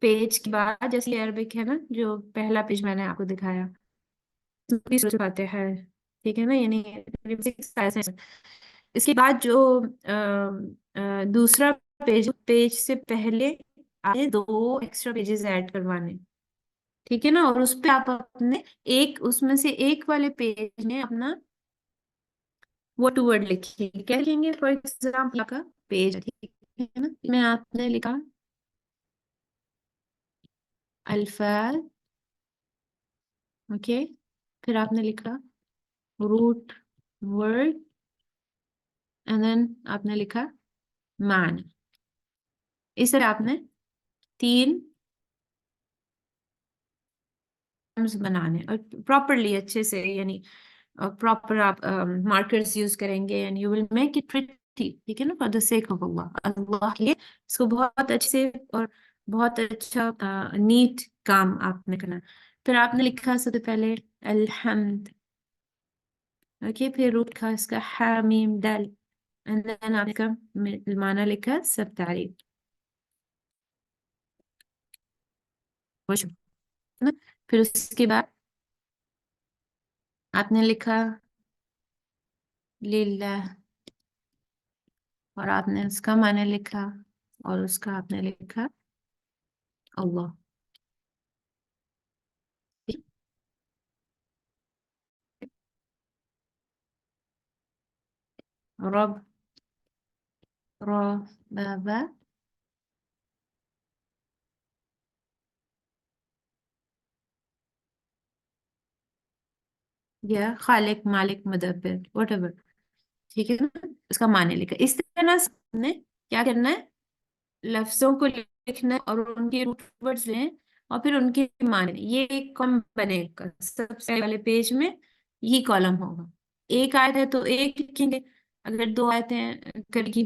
پیج کے بعد, جیسے عربک ہے نا, جو پہلا پیج میں نے آپ کو دکھایا باتیں ہے. ٹھیک ہے نا. یعنی اس کے بعد جو دوسرا پیج سے پہلے آپ نے دو ایکسٹرا پیجز ایڈ کروانے. ٹھیک ہے نا. اور اس پہ آپ اپنے اس میں سے ایک والے پیج میں اپنا ورڈ ٹو ورڈ لکھیں گے. کیا لکھیں گے؟ فار ایگزامپل آپ کا پیج, ٹھیک ہے نا, میں آپ نے لکھا الفاظ. اوکے, پھر آپ نے لکھا روٹ ورڈ, اینڈ دین آپ نے لکھا معنی. اس طرح آپ نے 3 بنانے, اور پراپرلی اچھے سے, یعنی پراپر آپ مارکرز یوز کریں گے, and you will make it pretty. ٹھیک ہے نا. فار دا سیک آف اللہ, اللہ کے لیے اس کو بہت اچھے سے اور بہت اچھا نیٹ کام آپ نے کرنا. پھر آپ نے لکھا سب سے پہلے الحمد. اوکے, پھر روٹ تھا اس کا حامیم دال, اینڈ دین آپ کا معنی لکھا سب تعریف. پھر اس کے بعد آپ نے لکھا للہ, اور آپ نے اس کا معنی لکھا, اور اس کا آپ نے لکھا اللہ. رب, بابا, یا خالق, مالک, مدبر, واٹ ایور. ٹھیک ہے نا. اس کا معنی لکھا. اس طرح سے ہم نے کیا کرنا ہے, لفظوں کو لکھنا ہے اور ان کے روٹ ورڈز لیں اور پھر ان کے معنی. یہ ایک کالم بنے گا. سب سے والے پیج میں یہ کالم ہوگا. ایک آیت ہے تو ایک لکھیں گے, اگر 2 آیتیں کرنے کی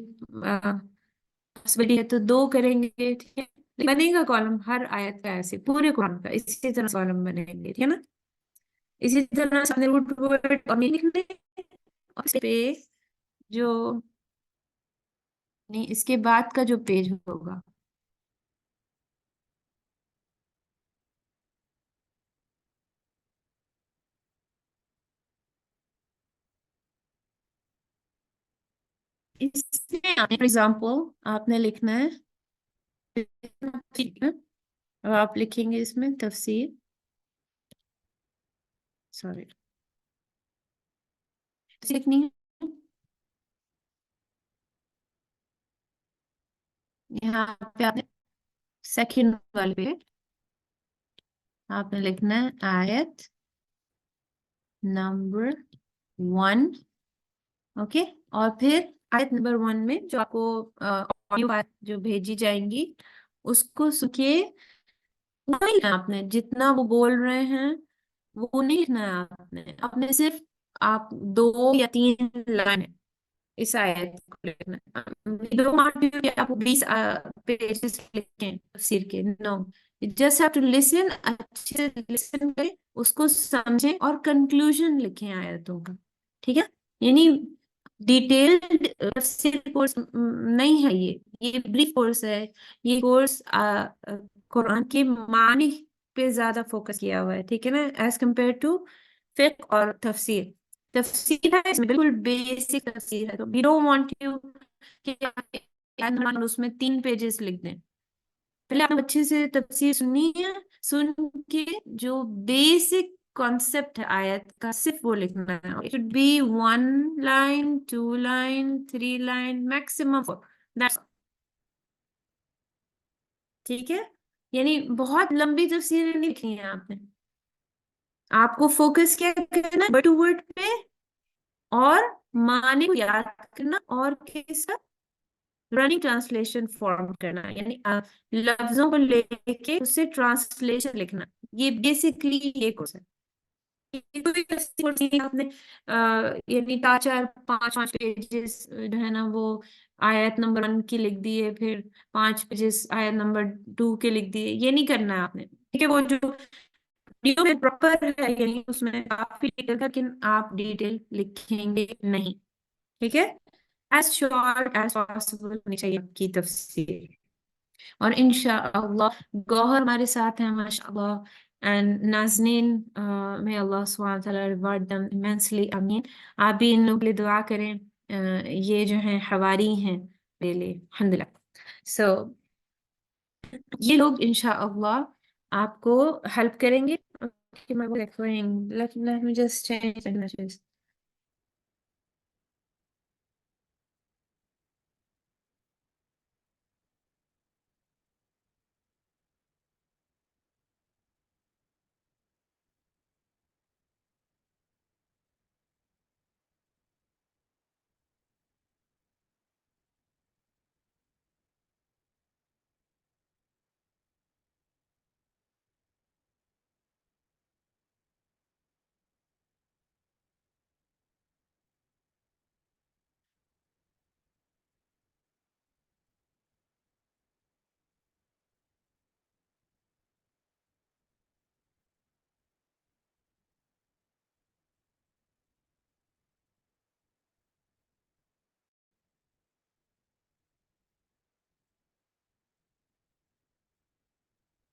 پاسبلٹی ہے تو 2 کریں گے. ٹھیک ہے. بنے گا کالم ہر آیت کا, ایسے پورے قرآن کا اسی طرح کالم بنے گے. ٹھیک ہے نا. اسی طرح سے روٹ ورڈ اور نہیں لکھنے, اور اس پہ جو نہیں, اس کے بعد کا جو پیج ہوگا اس میں, فار ایگزامپل آپ نے لکھنا ہے, اور آپ لکھیں گے اس میں تفسیر, سوری لکھنی ہے. یہاں پہ آپ نے سیکنڈ والے پہ آپ نے لکھنا ہے آیت نمبر 1. اوکے, اور پھر آیت نمبر 1 میں جو آپ کو آڈیو جو بھیجی جائیں گی اس کو سکے آپ نے جتنا وہ بول رہے ہیں وہ نہیں لکھنا ہے. آپ نے صرف آپ 2 یا 3 لائن اس آیت کو لکھنا ہے. آپ 20 پیجز لکھیں تفسیر کے. نو, جسٹ ہیو ٹو لسن، اچھے سے لسن کریں، اس کو سمجھیں اور کنکلوژن لکھیں آیتوں کا. ٹھیک ہے، یعنی ڈیٹیلڈ تفسیر کورس نہیں ہے یہ بریف کورس ہے. یہ کورس قرآن کے معنی پہ زیادہ فوکس کیا ہوا ہے. ٹھیک ہے نا، ایز کمپیئر ٹو فقہ اور تفسیر. تفسیر ہے اس میں بالکل بیسک تفسیر ہے، تو وی ڈونٹ وانٹ یو کہ اس میں 3 پیجز لکھ دیں. پہلے آپ اچھے سے تفسیر سننی ہے، سن کے جو بیسک کانسیپٹ ہے آیت کا صرف وہ لکھنا ہے. It should be 1 line 2 line 3 line maximum 4. That's all. ٹھیک ہے، یعنی بہت لمبی تفسیریں نہیں لکھنی ہے آپ نے. آپ کو فوکس کیا کرنا ہے؟ ورڈ ٹو ورڈ پہ، اور معنی کو یاد کرنا، اور کس کا رننگ ٹرانسلیشن فارم کرنا، یعنی لفظوں کو لے کے اس سے ٹرانسلیشن لکھنا. یہ بیسکلی یہ کورس ہے. کوئی کورس نہیں آپ نے یعنی 4-5 پیجز جو ہے نا وہ آیت نمبر 1 کی لکھ دیے، پھر 5 پیجز آیت نمبر 2 کے لکھ دیے. یہ نہیں کرنا ہے آپ نے. ٹھیک ہے، وہ جو ویڈیو میں پراپر ہے، یعنی اس میں کافی ڈیٹیل، لیکن آپ ڈیٹیل لکھیں گے نہیں. ٹھیک ہے، ایز شارٹ ایز پاسبل ہونی چاہیے آپ کی تفسیر. اور انشاءاللہ گوہر ہمارے ساتھ ہیں ماشاءاللہ. And Nazneen may Allah subhanahu wa ta'ala reward them immensely. امین. آپ بھی ان لوگوں کے لیے دعا کریں. یہ جو ہیں حواری ہیں میرے لیے الحمدللہ. سو یہ لوگ انشاءاللہ آپ کو ہیلپ کریں گے. Okay, my voice is echoing. Let me just change the messages.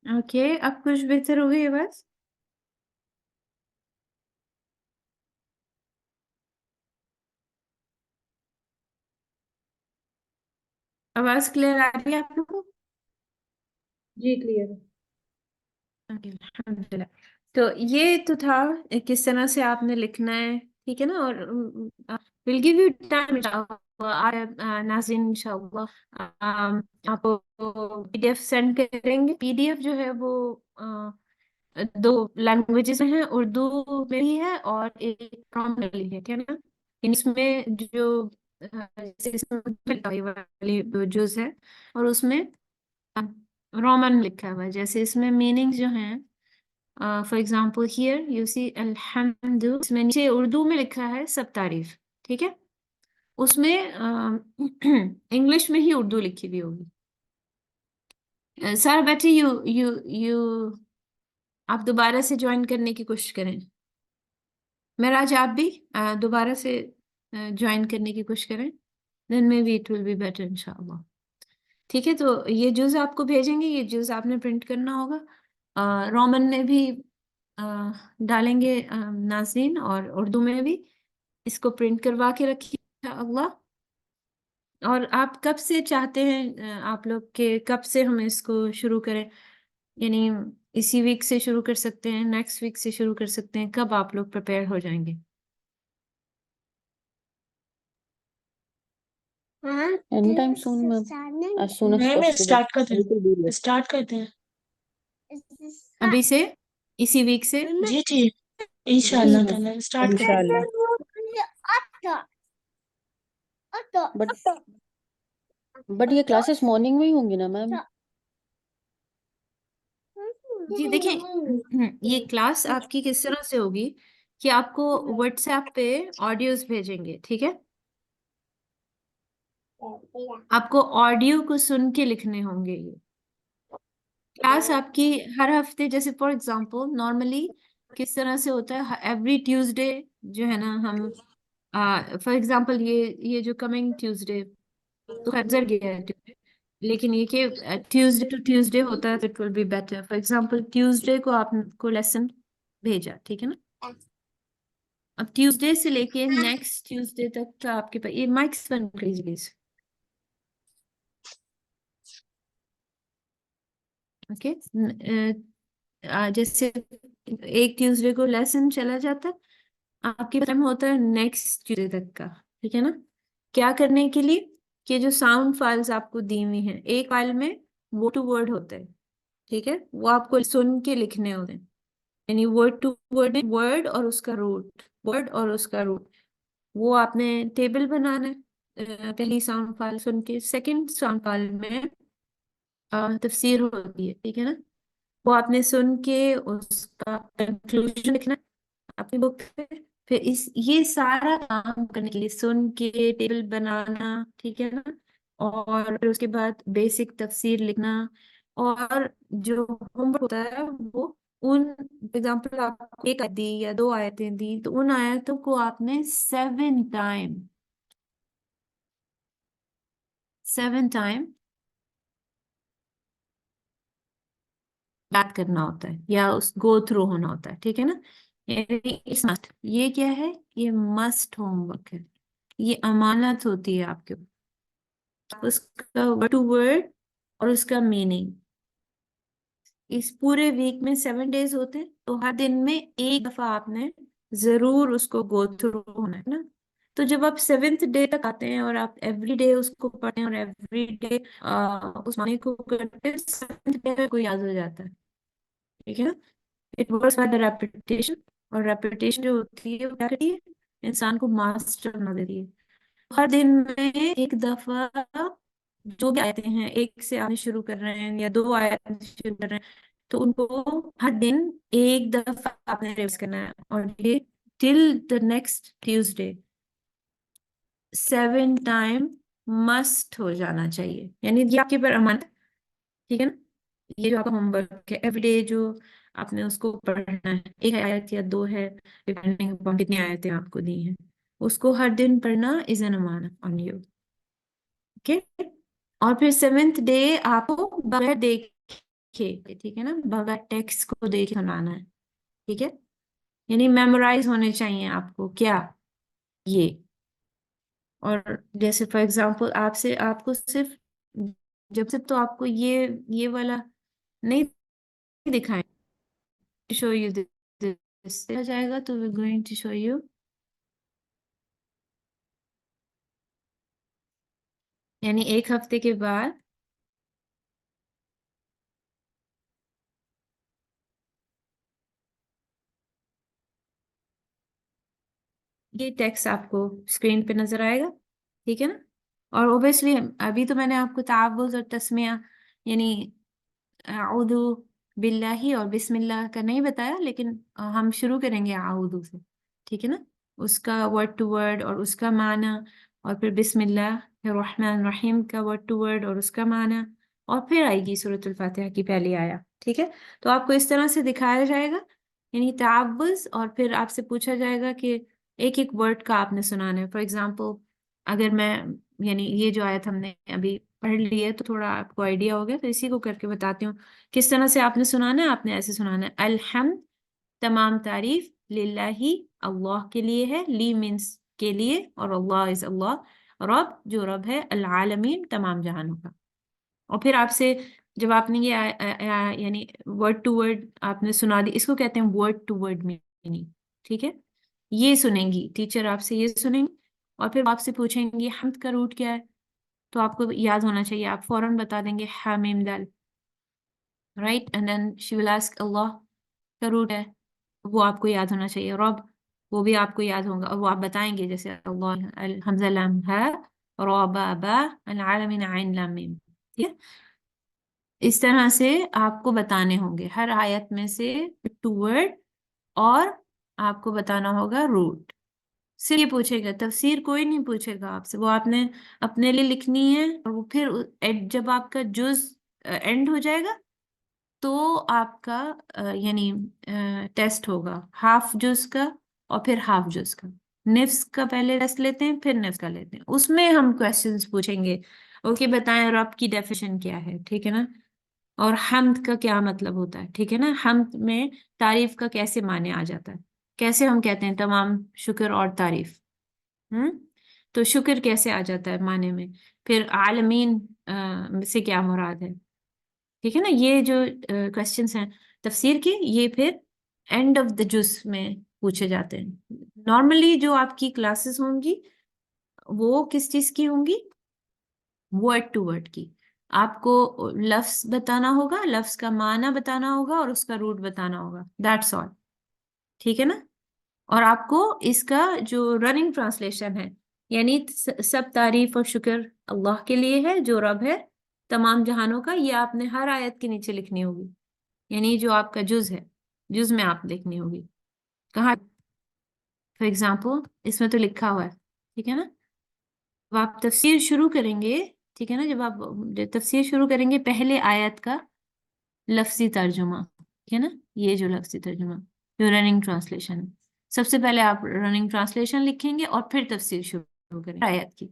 Okay, اب کچھ بہتر ہو گئی بس. آواز کلیئر آ رہی ہے آپ لوگوں کو؟ جی کلیئر ہے. اوکے الحمدللہ. تو یہ تو تھا کس طرح سے آپ نے لکھنا ہے. ٹھیک ہے نا، اور ول گیو یو ٹائم ناظرین انشاءاللہ. آپ کو پی ڈی ایف سینڈ کریں گے. پی ڈی ایف جو ہے وہ 2 لینگویجز ہیں، اردو میں بھی ہے اور ایک رومن میں بھی ہے. ٹھیک ہے نا، اس میں جو والی جز ہے اور اس میں رومن لکھا ہوا ہے. جیسے اس میں میننگ جو ہیں فار ایگزامپل ہیئر یو سی الحمد، اس میں نیچے اردو میں لکھا ہے سب تعریف. ٹھیک ہے، اس میں انگلش میں ہی اردو لکھی ہوئی ہوگی. سارا بیٹھے یو یو یو آپ دوبارہ سے جوائن کرنے کی کوشش کریں. معراج آپ بھی دوبارہ سے جوائن کرنے کی کوشش کریں. دین میں be it will be better انشاءاللہ. ٹھیک ہے، تو یہ جز آپ کو بھیجیں گے، یہ جز آپ نے پرنٹ کرنا ہوگا. رومن میں بھی ڈالیں گے ناظرین، اور اردو میں بھی. اس کو پرنٹ کروا کے رکھیے انشاءاللہ. اور آپ کب سے چاہتے ہیں آپ لوگ کہ کب سے ہم اس کو شروع کریں؟ یعنی اسی ویک سے شروع کر سکتے ہیں، نیکسٹ ویک سے شروع کر سکتے ہیں، کب آپ لوگ پریپیئر ہو جائیں گے؟ اینی ٹائم سون میم، as soon as نہیں میں possible. اسٹارٹ کرتے A little ہیں، delay. اسٹارٹ کرتے ہیں. ابھی سے، اسی ویک سے. جی جی جی انشاءاللہ میم، تعالیٰ اسٹارٹ کرتے ہیں. انشاءاللہ. بٹ یہ کلاسز مارننگ میں ہی ہوں گی نا میم؟ جی دیکھیں، یہ کلاس آپ کی کس طرح سے ہوگی کہ آپ کو واٹس ایپ پہ آڈیوز بھیجیں گے. ٹھیک ہے، آپ کو آڈیو کو سن کے لکھنے ہوں گے. یہ کلاس آپ کی ہر ہفتے جیسے فار ایگزامپل نارملی کس طرح سے ہوتا ہے ایوری ٹیوزڈے جو ہے نا ہم فار ایگزامپل یہ جو کمنگ ٹیوزڈے تو گزر گیا ہے Tuesday، لیکن یہ کہ ٹیوزڈے ٹو ٹیوزڈے ہوتا ہے تو it will be better. For example Tuesday کو آپ کو لیسن بھیجا، ٹھیک ہے نا، اب ٹیوزڈے سے لے کے نیکسٹ ٹیوزڈے تک کا آپ کے پاس یہ مائکس بند کریے پلیز. اوکے جیسے ایک ٹیوزڈے کو لیسن چلا جاتا ہے، آپ کے ٹائم ہوتا ہے نیکسٹ ٹیوزڈے تک کا، ٹھیک ہے نا. کیا کرنے کے لیے کہ جو ساؤنڈ فائلز آپ کو دی ہوئی ہیں ایک فائل میں ورڈ ٹو ورڈ ہوتا ہے، ٹھیک ہے، وہ آپ کو سن کے لکھنے ہوتے ہیں، یعنی ورڈ ٹو ورڈ ورڈ اور اس کا روٹ، ورڈ اور اس کا روٹ، وہ آپ نے ٹیبل بنانا ہے. پہلی ساؤنڈ فائل سن کے سیکنڈ ساؤنڈ فائل میں تفسیر ہوتی ہے، ٹھیک ہے نا، وہ آپ نے سن کے اس کا کنکلوژن لکھنا ہے اپنی بک پہ. پھر یہ سارا کام کرنے کے لیے سن کے ٹیبل بنانا، ٹھیک ہے نا، اور پھر اس کے بعد بیسک تفسیر لکھنا، اور جو ہوم ورک ہوتا ہے وہ ان ایگزامپل آپ کو ایک آیت دی یا 2 آیتیں دی تو ان آیتوں کو آپ نے 7 ٹائم بات کرنا ہوتا ہے یا اس گو تھرو ہونا ہوتا ہے، ٹھیک ہے نا. یعنی یہ کیا ہے، یہ مسٹ ہوم ورک ہے، یہ امانت ہوتی ہے آپ کے اوپر. اس کا ورڈ ٹو ورڈ اور اس کا میننگ اس پورے ویک میں 7 ڈیز ہوتے ہیں تو ہر دن میں ایک دفعہ آپ نے ضرور اس کو گو تھرو ہونا ہے نا. تو جب آپ 7th ڈے تک آتے ہیں اور آپ ایوری ڈے اس کو پڑھیں اور ایوری ڈے اس معنی کو کرتے ہیں 7th ڈے کو یاد ہو جاتا ہے، ٹھیک ہے نا. It works by the repetition, اور ریپیٹیشن جو ہوتی ہے وہ کیا کرتی ہے، انسان کو ماسٹر بنا دیتی ہے. ہر دن میں ایک دفعہ جو بھی آیتیں ہیں ایک سے آنے شروع کر رہے ہیں یا 2 آیتیں شروع کر رہے ہیں تو ان کو ہر دن ایک دفعہ آپ نے ریوائز کرنا ہے، اور یہ till the next Tuesday 7 time must ہو جانا چاہیے. یعنی یہ آپ کے پر امانت، ٹھیک ہے نا. یہ جو آپ کا ہوم ورک ہے ایوری ڈے جو آپ نے اس کو پڑھنا ہے، ایک آیت یا 2 ہے ڈیپینڈنگ اپون کتنی آیتیں آپ کو دی ہیں، اس کو ہر دن پڑھنا از این امانت آن یو. اوکے، اور پھر 7th ڈے آپ کو بغیر دیکھے، ٹھیک ہے نا، بغیر ٹیکسٹ کو دیکھ کے سنانا ہے، ٹھیک ہے. یعنی میمورائز ہونے چاہیے آپ کو کیا یہ. اور جیسے فار ایگزامپل آپ کو صرف جب سے تو آپ کو یہ والا نہیں دکھائیں شو یو دس ہو جائے گا تو we're going to show you یعنی ایک ہفتے کے بعد یہ ٹیکسٹ آپ کو اسکرین پہ نظر آئے گا، ٹھیک ہے نا. اور اوبیسلی ابھی تو میں نے آپ کو تعوذ اور تسمیہ یعنی اعوذ باللہ اور بسم اللہ کا نہیں بتایا، لیکن ہم شروع کریں گے اعوذ سے، ٹھیک ہے نا، اس کا ورڈ ٹو ورڈ اور اس کا معنی، اور پھر بسم اللہ الرحمن الرحیم کا ورڈ ٹو ورڈ اور اس کا معنی، اور پھر آئے گی سورۃ الفاتحہ کی پہلی آیا، ٹھیک ہے. تو آپ کو اس طرح سے دکھایا جائے گا یعنی تعوذ، اور پھر آپ سے پوچھا جائے گا کہ ایک ایک ورڈ کا آپ نے سنانا ہے. فار ایگزامپل اگر میں یعنی یہ جو آیت ہم نے ابھی پڑھ لی ہے تو تھوڑا آپ کو آئیڈیا ہو گیا، تو اسی کو کر کے بتاتی ہوں کس طرح سے آپ نے سنانا ہے. آپ نے ایسے سنانا ہے الحمد تمام تعریف للہ اللہ کے لیے ہے، لی مینس کے لیے، اور اللہ از اللہ، رب جو رب ہے العالمین تمام جہانوں کا. اور پھر آپ سے جب آپ نے یہ یعنی ورڈ ٹو ورڈ آپ نے سنا دی، اس کو کہتے ہیں ورڈ ٹو ورڈ میننگ، ٹھیک ہے. یہ سنیں گی ٹیچر آپ سے، یہ سنیں گی اور پھر آپ سے پوچھیں گی حمد کا روٹ کیا ہے، تو آپ کو یاد ہونا چاہیے، آپ فوراً بتا دیں گے ہا میم دال، right. And then she will ask اللہ کا روٹ ہے، وہ آپ کو یاد ہونا چاہیے. رب وہ بھی آپ کو یاد ہوگا اور وہ آپ بتائیں گے، جیسے اللہ الحمزہ لام ہا را با با العالمین عین لام میم، ٹھیک ہے. اس طرح سے آپ کو بتانے ہوں گے ہر آیت میں سے ٹو ورڈ، اور آپ کو بتانا ہوگا روٹ. صرف یہ پوچھے گا، تفسیر کوئی نہیں پوچھے گا آپ سے، وہ آپ نے اپنے لیے لکھنی ہے. اور وہ پھر جب آپ کا جز اینڈ ہو جائے گا تو آپ کا یعنی ٹیسٹ ہوگا ہاف جز کا اور پھر ہاف جز کا. نفس کا پہلے ٹیسٹ لیتے ہیں پھر نفس کا لیتے ہیں. اس میں ہم کویسچنس پوچھیں گے. اوکے بتائیں رب کی ڈیفینیشن کیا ہے, ٹھیک ہے نا, اور حمد کا کیا مطلب ہوتا ہے, ٹھیک ہے نا, حمد میں تعریف کا کیسے معنی آ جاتا ہے, کیسے ہم کہتے ہیں تمام شکر اور تعریف. تو شکر کیسے آ جاتا ہے معنی میں, پھر عالمین سے کیا مراد ہے, ٹھیک ہے نا. یہ جو کویسچنس ہیں تفسیر کے, یہ پھر اینڈ آف دا جز میں پوچھے جاتے ہیں. نارملی جو آپ کی کلاسز ہوں گی وہ کس چیز کی ہوں گی, ورڈ ٹو ورڈ کی. آپ کو لفظ بتانا ہوگا, لفظ کا معنی بتانا ہوگا اور اس کا روٹ بتانا ہوگا, دیٹس آل, ٹھیک ہے نا. اور آپ کو اس کا جو رننگ ٹرانسلیشن ہے, یعنی سب تعریف اور شکر اللہ کے لیے ہے جو رب ہے تمام جہانوں کا, یہ آپ نے ہر آیت کے نیچے لکھنی ہوگی. یعنی جو آپ کا جز ہے, جز میں آپ لکھنی ہوگی. کہاں فار ایگزامپل اس میں تو لکھا ہوا ہے, ٹھیک ہے نا. جب آپ تفسیر شروع کریں گے, ٹھیک ہے نا, جب آپ تفسیر شروع کریں گے پہلے آیت کا لفظی ترجمہ, ٹھیک ہے نا, یہ جو لفظی ترجمہ جو رننگ ٹرانسلیشن ہے, سب سے پہلے آپ رننگ ٹرانسلیشن لکھیں گے اور پھر تفسیر شروع کریں گے آیت کی.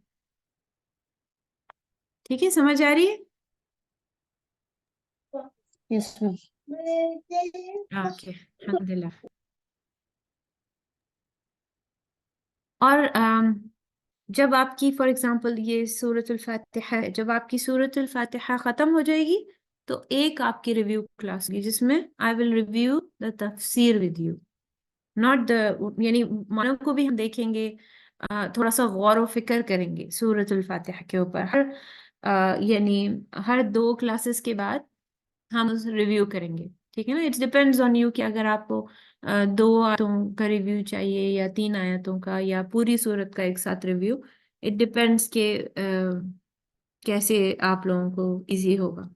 ٹھیک ہے, سمجھ آ رہی ہے؟ یس میم. اوکے الحمد للہ. اور جب آپ کی فار ایگزامپل یہ سورۃ الفاتحہ ہے, جب آپ کی سورۃ الفاتحہ ختم ہو جائے گی تو ایک آپ کی ریویو کلاس ہوگی جس میں آئی ول ریویو دا تفسیر ود یو, ناٹ دا, یعنی معنی کو بھی ہم دیکھیں گے, تھوڑا سا غور و فکر کریں گے سورۃ الفاتحہ کے اوپر. یعنی ہر 2 کلاسز کے بعد ہم ریویو کریں گے, ٹھیک ہے نا. اٹس ڈپینڈز آن یو کہ اگر آپ کو 2 آیتوں کا ریویو چاہیے یا 3 آیتوں کا یا پوری سورت کا ایک ساتھ ریویو, اٹ ڈپینڈز کہ کیسے آپ لوگوں کو ایزی ہوگا.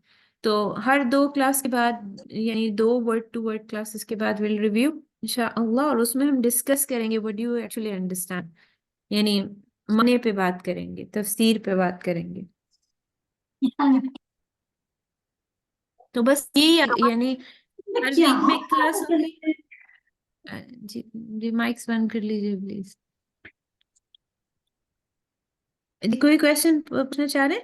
تو ہر 2 کلاس کے بعد یعنی 2 ورڈ ٹو ورڈ کلاسز کے بعد ول ریویو انشاءاللہ, اور اس میں ہم ڈسکس کریں گے وٹ یو ایکچولی انڈرسٹینڈ, یعنی معنی پہ بات کریں گے, تفسیر پہ بات کریں گے. تو بس یہ یعنی ہر ویک میں ایک کلاس ہوگی. جی جی مائکس بند کر لیجیے پلیز. کوئی کویشچن پوچھنا چاہ رہے,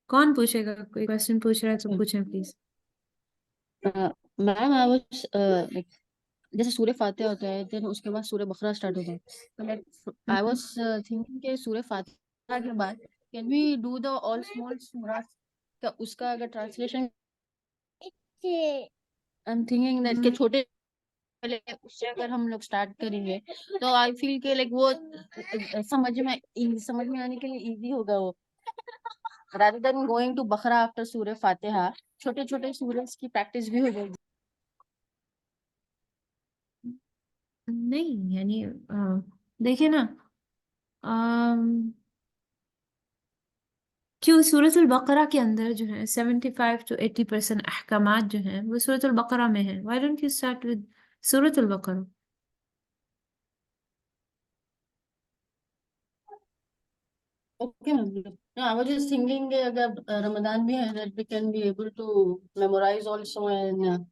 کون پوچھے گا, کوئی کویشچن پوچھ رہا ہے تو پوچھیں پلیز. میم آئی واز جیسے سورہ فاتحہ ہوتا ہے دین اس کے بعد سورہ بقرہ اسٹارٹ ہوتا ہے, تو لائک آئی واز تھنکنگ کہ سورہ فاتحہ کے بعد can we do the all small سورات, کا اس کا اگر translation I am thinking that کہ چھوٹے پہلے اس سے اگر ہم لوگ اسٹارٹ کریں گے تو آئی فیل کہ لائک وہ سمجھ میں آنے کے لیے ایزی ہوگا, وہ rather than going to Bakra after سورہ فاتحہ چھوٹے چھوٹے سورج کی پریکٹس بھی ہو جائے گی. نہیں یعنی دیکھیں نا, کیوں سورۃ البقرہ کے اندر جو ہے 75 to 80% احکامات جو ہیں وہ سورۃ البقرہ میں ہیں. Why don't you start with سورۃ البقرہ؟ Okay, ma'am. No, I was just thinking کہ اگر رمضان بھی ہے that we can be able to memorize also and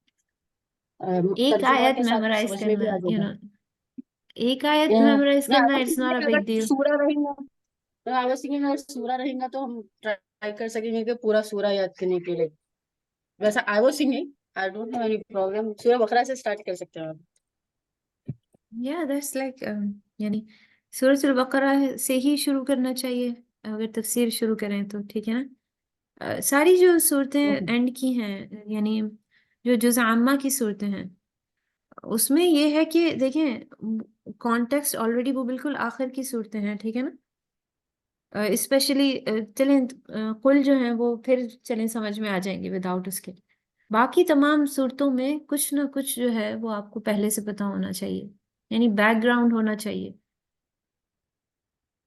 ایک ترجمہ آیت کے ساتھ میمورائز سمجھ میں بھی کرنا, آ جائے گا. ایک آیت میمورائز No, I کرنا was it's thinking not a کہ بگ اگر ڈیل. سورہ رہے گا, no, I was thinking اگر سورہ رہے گا تو ہم ٹرائی کر سکیں گے کہ پورا سورہ یاد کرنے کے لیے. ویسا I was thinking, I don't have any problem. سورہ بقرہ سے اسٹارٹ کر سکتے ہیں آپ. دیٹس لائک یعنی سورۃ البقرہ سے ہی شروع کرنا چاہیے اگر تفسیر شروع کریں تو, ٹھیک ہے نا. ساری جو صورتیں Okay. اینڈ کی ہیں یعنی جو جز عامہ کی صورتیں ہیں اس میں یہ ہے کہ دیکھیں کانٹیکسٹ آلریڈی وہ بالکل آخر کی صورتیں ہیں, ٹھیک ہے نا. اسپیشلی چلیں قل جو ہیں وہ پھر چلیں سمجھ میں آ جائیں گے وداؤٹ اس کے. باقی تمام صورتوں میں کچھ نہ کچھ جو ہے وہ آپ کو پہلے سے پتہ ہونا چاہیے, یعنی بیک گراؤنڈ ہونا چاہیے.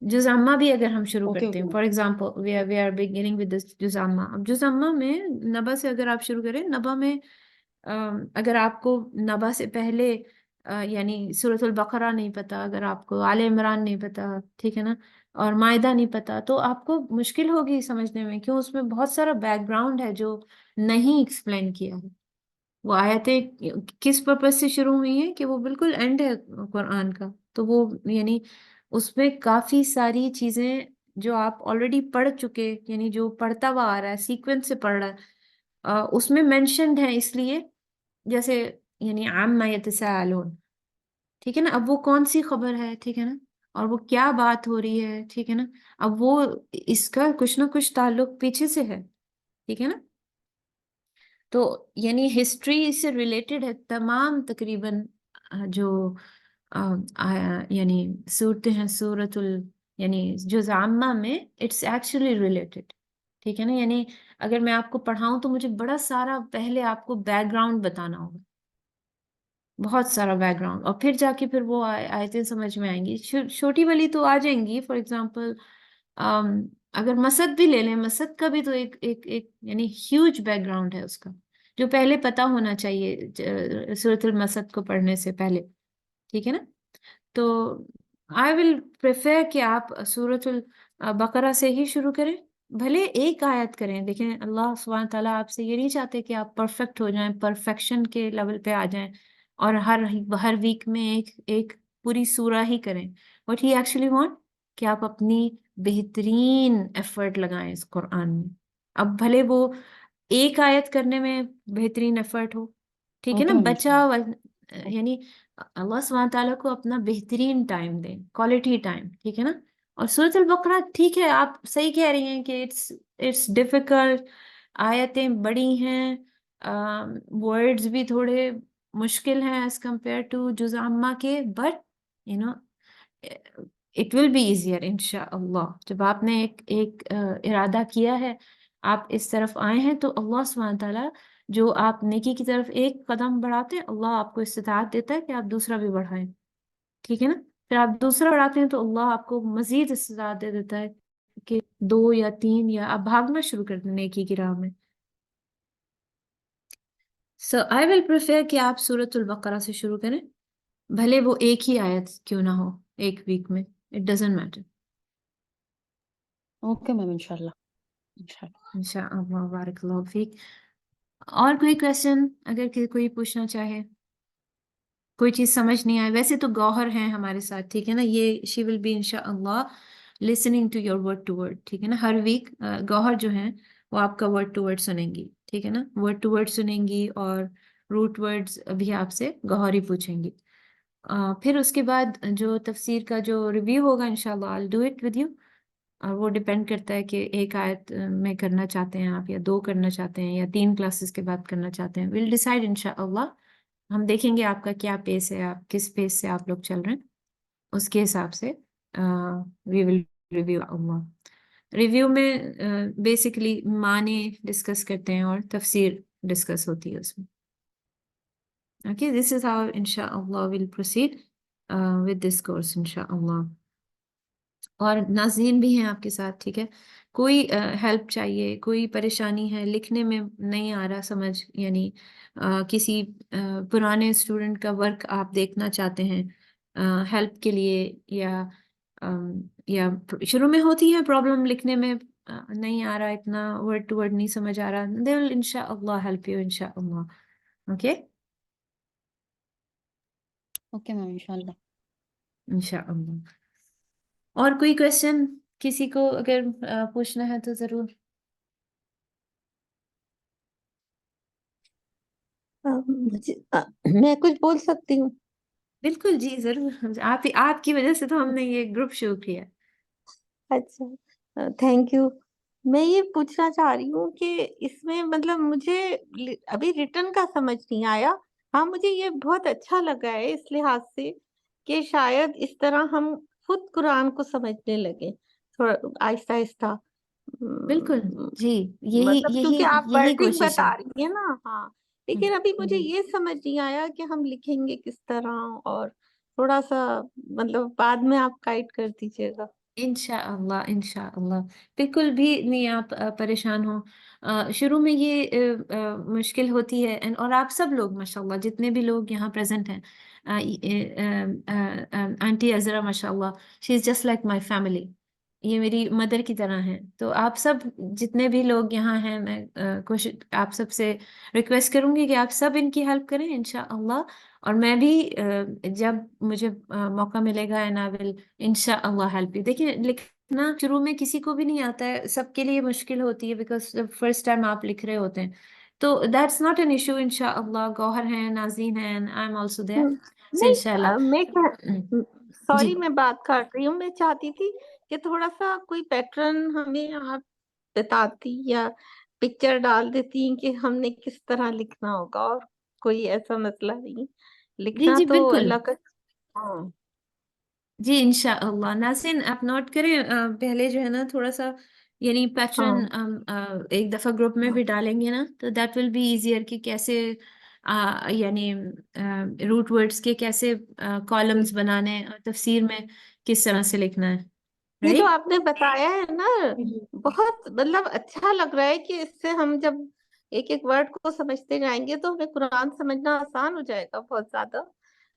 جز عامہ بھی اگر ہم شروع Okay, کرتے okay, ہیں ma'am. For example we are beginning with جز عامہ. اب جز عامہ میں نبا سے اگر آپ شروع کریں, نبا میں اگر آپ کو نبا سے پہلے یعنی سورۃ البقرہ نہیں پتا, اگر آپ کو آل عمران نہیں پتا, ٹھیک ہے نا, اور مائدہ نہیں پتا, تو آپ کو مشکل ہوگی سمجھنے میں, کیوں اس میں بہت سارا بیک گراؤنڈ ہے جو نہیں ایکسپلین کیا ہے. وہ آیتیں کس پرپز سے شروع ہوئی ہیں کہ وہ بالکل اینڈ ہے قرآن کا، تو وہ یعنی اس میں کافی ساری چیزیں جو آپ آلریڈی پڑھ چکے، یعنی جو پڑھتا ہوا آ رہا ہے، سیکوینس سے پڑھ رہا ہے، اس میں مینشنڈ ہے، اس لیے جیسے یعنی عامہ یتساءلون، ٹھیک ہے نا، اب وہ کون سی خبر ہے، ٹھیک ہے نا، اور وہ کیا بات ہو رہی ہے، ٹھیک ہے نا، اب وہ اس کا کچھ نہ کچھ تعلق پیچھے سے ہے، ٹھیک ہے نا. تو یعنی ہسٹری سے ریلیٹڈ ہے تمام تقریباً جو یعنی صورتیں ہیں، یعنی جز عامہ میں اٹس ایکچولی ریلیٹڈ، ٹھیک ہے نا. یعنی اگر میں آپ کو پڑھاؤں تو مجھے بڑا سارا پہلے آپ کو بیک گراؤنڈ بتانا ہوگا، بہت سارا بیک گراؤنڈ، اور پھر جا کے پھر وہ آیتیں سمجھ میں آئیں گی. چھوٹی والی تو آ جائیں گی. فار ایگزامپل اگر مسد بھی لے لیں، مسد کا بھی تو ایک یعنی ہیوج بیک گراؤنڈ ہے اس کا، جو پہلے پتا ہونا چاہیے سورۃ المسد کو پڑھنے سے پہلے، ٹھیک ہے نا. تو آئی ول پریفر کہ آپ سورۃ البقرہ سے ہی شروع کریں، بھلے ایک آیت کریں. دیکھیں اللہ سبحانہ تعالیٰ آپ سے یہ نہیں چاہتے کہ آپ پرفیکٹ ہو جائیں، پرفیکشن کے لیول پہ آ جائیں اور ہر ویک میں ایک پوری سورہ ہی کریں. وٹ ہی ایکچولی وانٹ کہ آپ اپنی بہترین ایفرٹ لگائیں اس قرآن میں. اب بھلے وہ ایک آیت کرنے میں بہترین ایفرٹ ہو، ٹھیک ہے اوکے نا، میم انشاءاللہ. یعنی اللہ سبحانہ تعالیٰ کو اپنا بہترین ٹائم دیں، کوالٹی ٹائم، ٹھیک ہے نا. اور سورۃ البقرہ ٹھیک ہے، آپ صحیح کہہ رہی ہیں کہ اٹس ڈیفیکلٹ، آیتیں بڑی ہیں، ورڈز بھی تھوڑے مشکل ہیں ایز کمپیئر ٹو جز عامہ کے، but you know it will be easier انشاءاللہ. جب آپ نے ایک ارادہ کیا ہے، آپ اس طرف آئے ہیں، تو اللہ سبحانہ تعالیٰ جو آپ نیکی کی طرف ایک قدم بڑھاتے ہیں، اللہ آپ کو استطاعت دیتا ہے کہ آپ دوسرا بھی بڑھائیں، ٹھیک ہے نا. پھر آپ دوسرا بڑھاتے ہیں تو اللہ آپ کو مزید استطاعت دے دیتا ہے کہ 2 یا 3 یا آپ بھاگنا شروع کر دیں نیکی کی راہ میں. سو آئی ول پریفر کہ آپ سورۃ البقرہ سے شروع کریں، بھلے وہ ایک ہی آیت کیوں نہ ہو ایک ویک میں، it doesn't matter. Okay ma'am انشاءاللہ. انشاءاللہ، بارک اللہ فیک. اور کوئی کویشچن اگر کوئی پوچھنا چاہے، کوئی چیز سمجھ نہیں آئے؟ ویسے تو گوہر ہیں ہمارے ساتھ، ٹھیک ہے نا، یہ شی ول بی انشاءاللہ listening to your word to word, ٹھیک ہے نا. ہر ویک گوہر جو ہیں وہ آپ کا ورڈ ٹو ورڈ سنیں گی، ٹھیک ہے نا، ورڈ ٹو ورڈ سنیں گی، اور روٹ ورڈز بھی آپ سے گوہر ہی پوچھیں گی. پھر اس کے بعد جو تفسیر کا جو ریویو ہوگا انشاءاللہ I'll do it with you. اور وہ ڈیپینڈ کرتا ہے کہ ایک آیت میں کرنا چاہتے ہیں آپ، یا 2 کرنا چاہتے ہیں، یا 3 کلاسز کے بعد کرنا چاہتے ہیں. we'll decide انشاءاللہ. ہم دیکھیں گے آپ کا کیا پیس ہے، آپ کس پیس سے آپ لوگ چل رہے ہیں، اس کے حساب سے وی ول ریویو. اللہ ریویو میں بیسکلی معنی ڈسکس کرتے ہیں اور تفسیر ڈسکس ہوتی ہے اس میں. اوکے، دس از ہاؤ انشاءاللہ we'll proceed with this course انشاءاللہ. اور ناظرین بھی ہیں آپ کے ساتھ، ٹھیک ہے، کوئی ہیلپ چاہیے، کوئی پریشانی ہے، لکھنے میں نہیں آ رہا سمجھ، یعنی کسی پرانے اسٹوڈنٹ کا ورک آپ دیکھنا چاہتے ہیں ہیلپ کے لیے، یا شروع میں ہوتی ہے پرابلم لکھنے میں، نہیں آ رہا اتنا، ورڈ ٹو ورڈ نہیں سمجھ آ رہا، they will انشاءاللہ ہیلپ یو انشاءاللہ. اوکے اوکے میم انشاءاللہ. انشاءاللہ. اور کوئی کویشچن کسی کو اگر پوچھنا ہے تو ضرور. میں کچھ بول سکتی ہوں؟ بالکل جی، ضرور. آپ کی وجہ سے تو ہم نے یہ گروپ شروع کیا. اچھا، تھینک یو. میں یہ پوچھنا چاہ رہی ہوں کہ اس میں مطلب مجھے ابھی ریٹن کا سمجھ نہیں آیا. ہاں، مجھے یہ بہت اچھا لگا ہے اس لحاظ سے کہ شاید اس طرح ہم خود قرآن کو سمجھنے لگے تھوڑا آہستہ آہستہ. بالکل جی، مطلب کیونکہ آپ یہی ورڈنگ کوشش ہے. بتا رہی ہیں نا. ہاں، لیکن ابھی مجھے یہ سمجھ نہیں آیا کہ ہم لکھیں گے کس طرح، اور تھوڑا سا مطلب بعد میں آپ گائیڈ کر دیجیے گا. انشاءاللہ انشاءاللہ، بالکل بھی نہیں آپ پریشان ہوں. شروع میں یہ مشکل ہوتی ہے، اور آپ سب لوگ ماشاءاللہ جتنے بھی لوگ یہاں پریزنٹ ہیں، آنٹی عذرا ماشاءاللہ she is just like my family. یہ میری مدر کی طرح ہیں. تو آپ سب جتنے بھی لوگ یہاں ہیں، میں کوشش آپ سب سے ریکویسٹ کروں گی کہ آپ سب ان کی ہیلپ کریں انشاءاللہ. اور میں بھی جب مجھے موقع ملے گا اینڈ آئی ول انشاءاللہ ہیلپ یو. دیکھیں لکھنا شروع میں کسی کو بھی نہیں آتا ہے، سب کے لیے مشکل ہوتی ہے بیکاز فرسٹ ٹائم آپ لکھ رہے ہوتے ہیں. تو دیٹس ناٹ این ایشو انشاءاللہ. گوہر ہیں، نازین ہیں، آئی ایم آلسو دیئر. سو انشاءاللہ. میں جی سوری میں بات کر رہی ہوں. میں چاہتی تھی کہ تھوڑا سا کوئی پیٹرن ہمیں آپ بتاتی یا پکچر ڈال دیتی کہ ہم نے کس طرح لکھنا ہوگا. اور کوئی ایسا مسئلہ نہیں، جی لکھنا جی تو بالکل. اللہ کا. ہاں جی انشاءاللہ. ناصرین آپ نوٹ کریں، پہلے جو ہے نا تھوڑا سا یعنی پیٹرن ایک دفعہ گروپ میں بھی ڈالیں گے نا تو دیٹ ول بی ایزیئر کہ کیسے یعنی روٹ ورڈز کے کیسے کالمز بنانے اور تفسیر میں کس طرح سے لکھنا ہے. یہ جو رائٹ. آپ نے بتایا ہے نا بہت مطلب اچھا لگ رہا ہے کہ اس سے ہم جب ایک ایک ورڈ کو سمجھتے جائیں گے تو ہمیں قرآن سمجھنا آسان ہو جائے گا بہت زیادہ.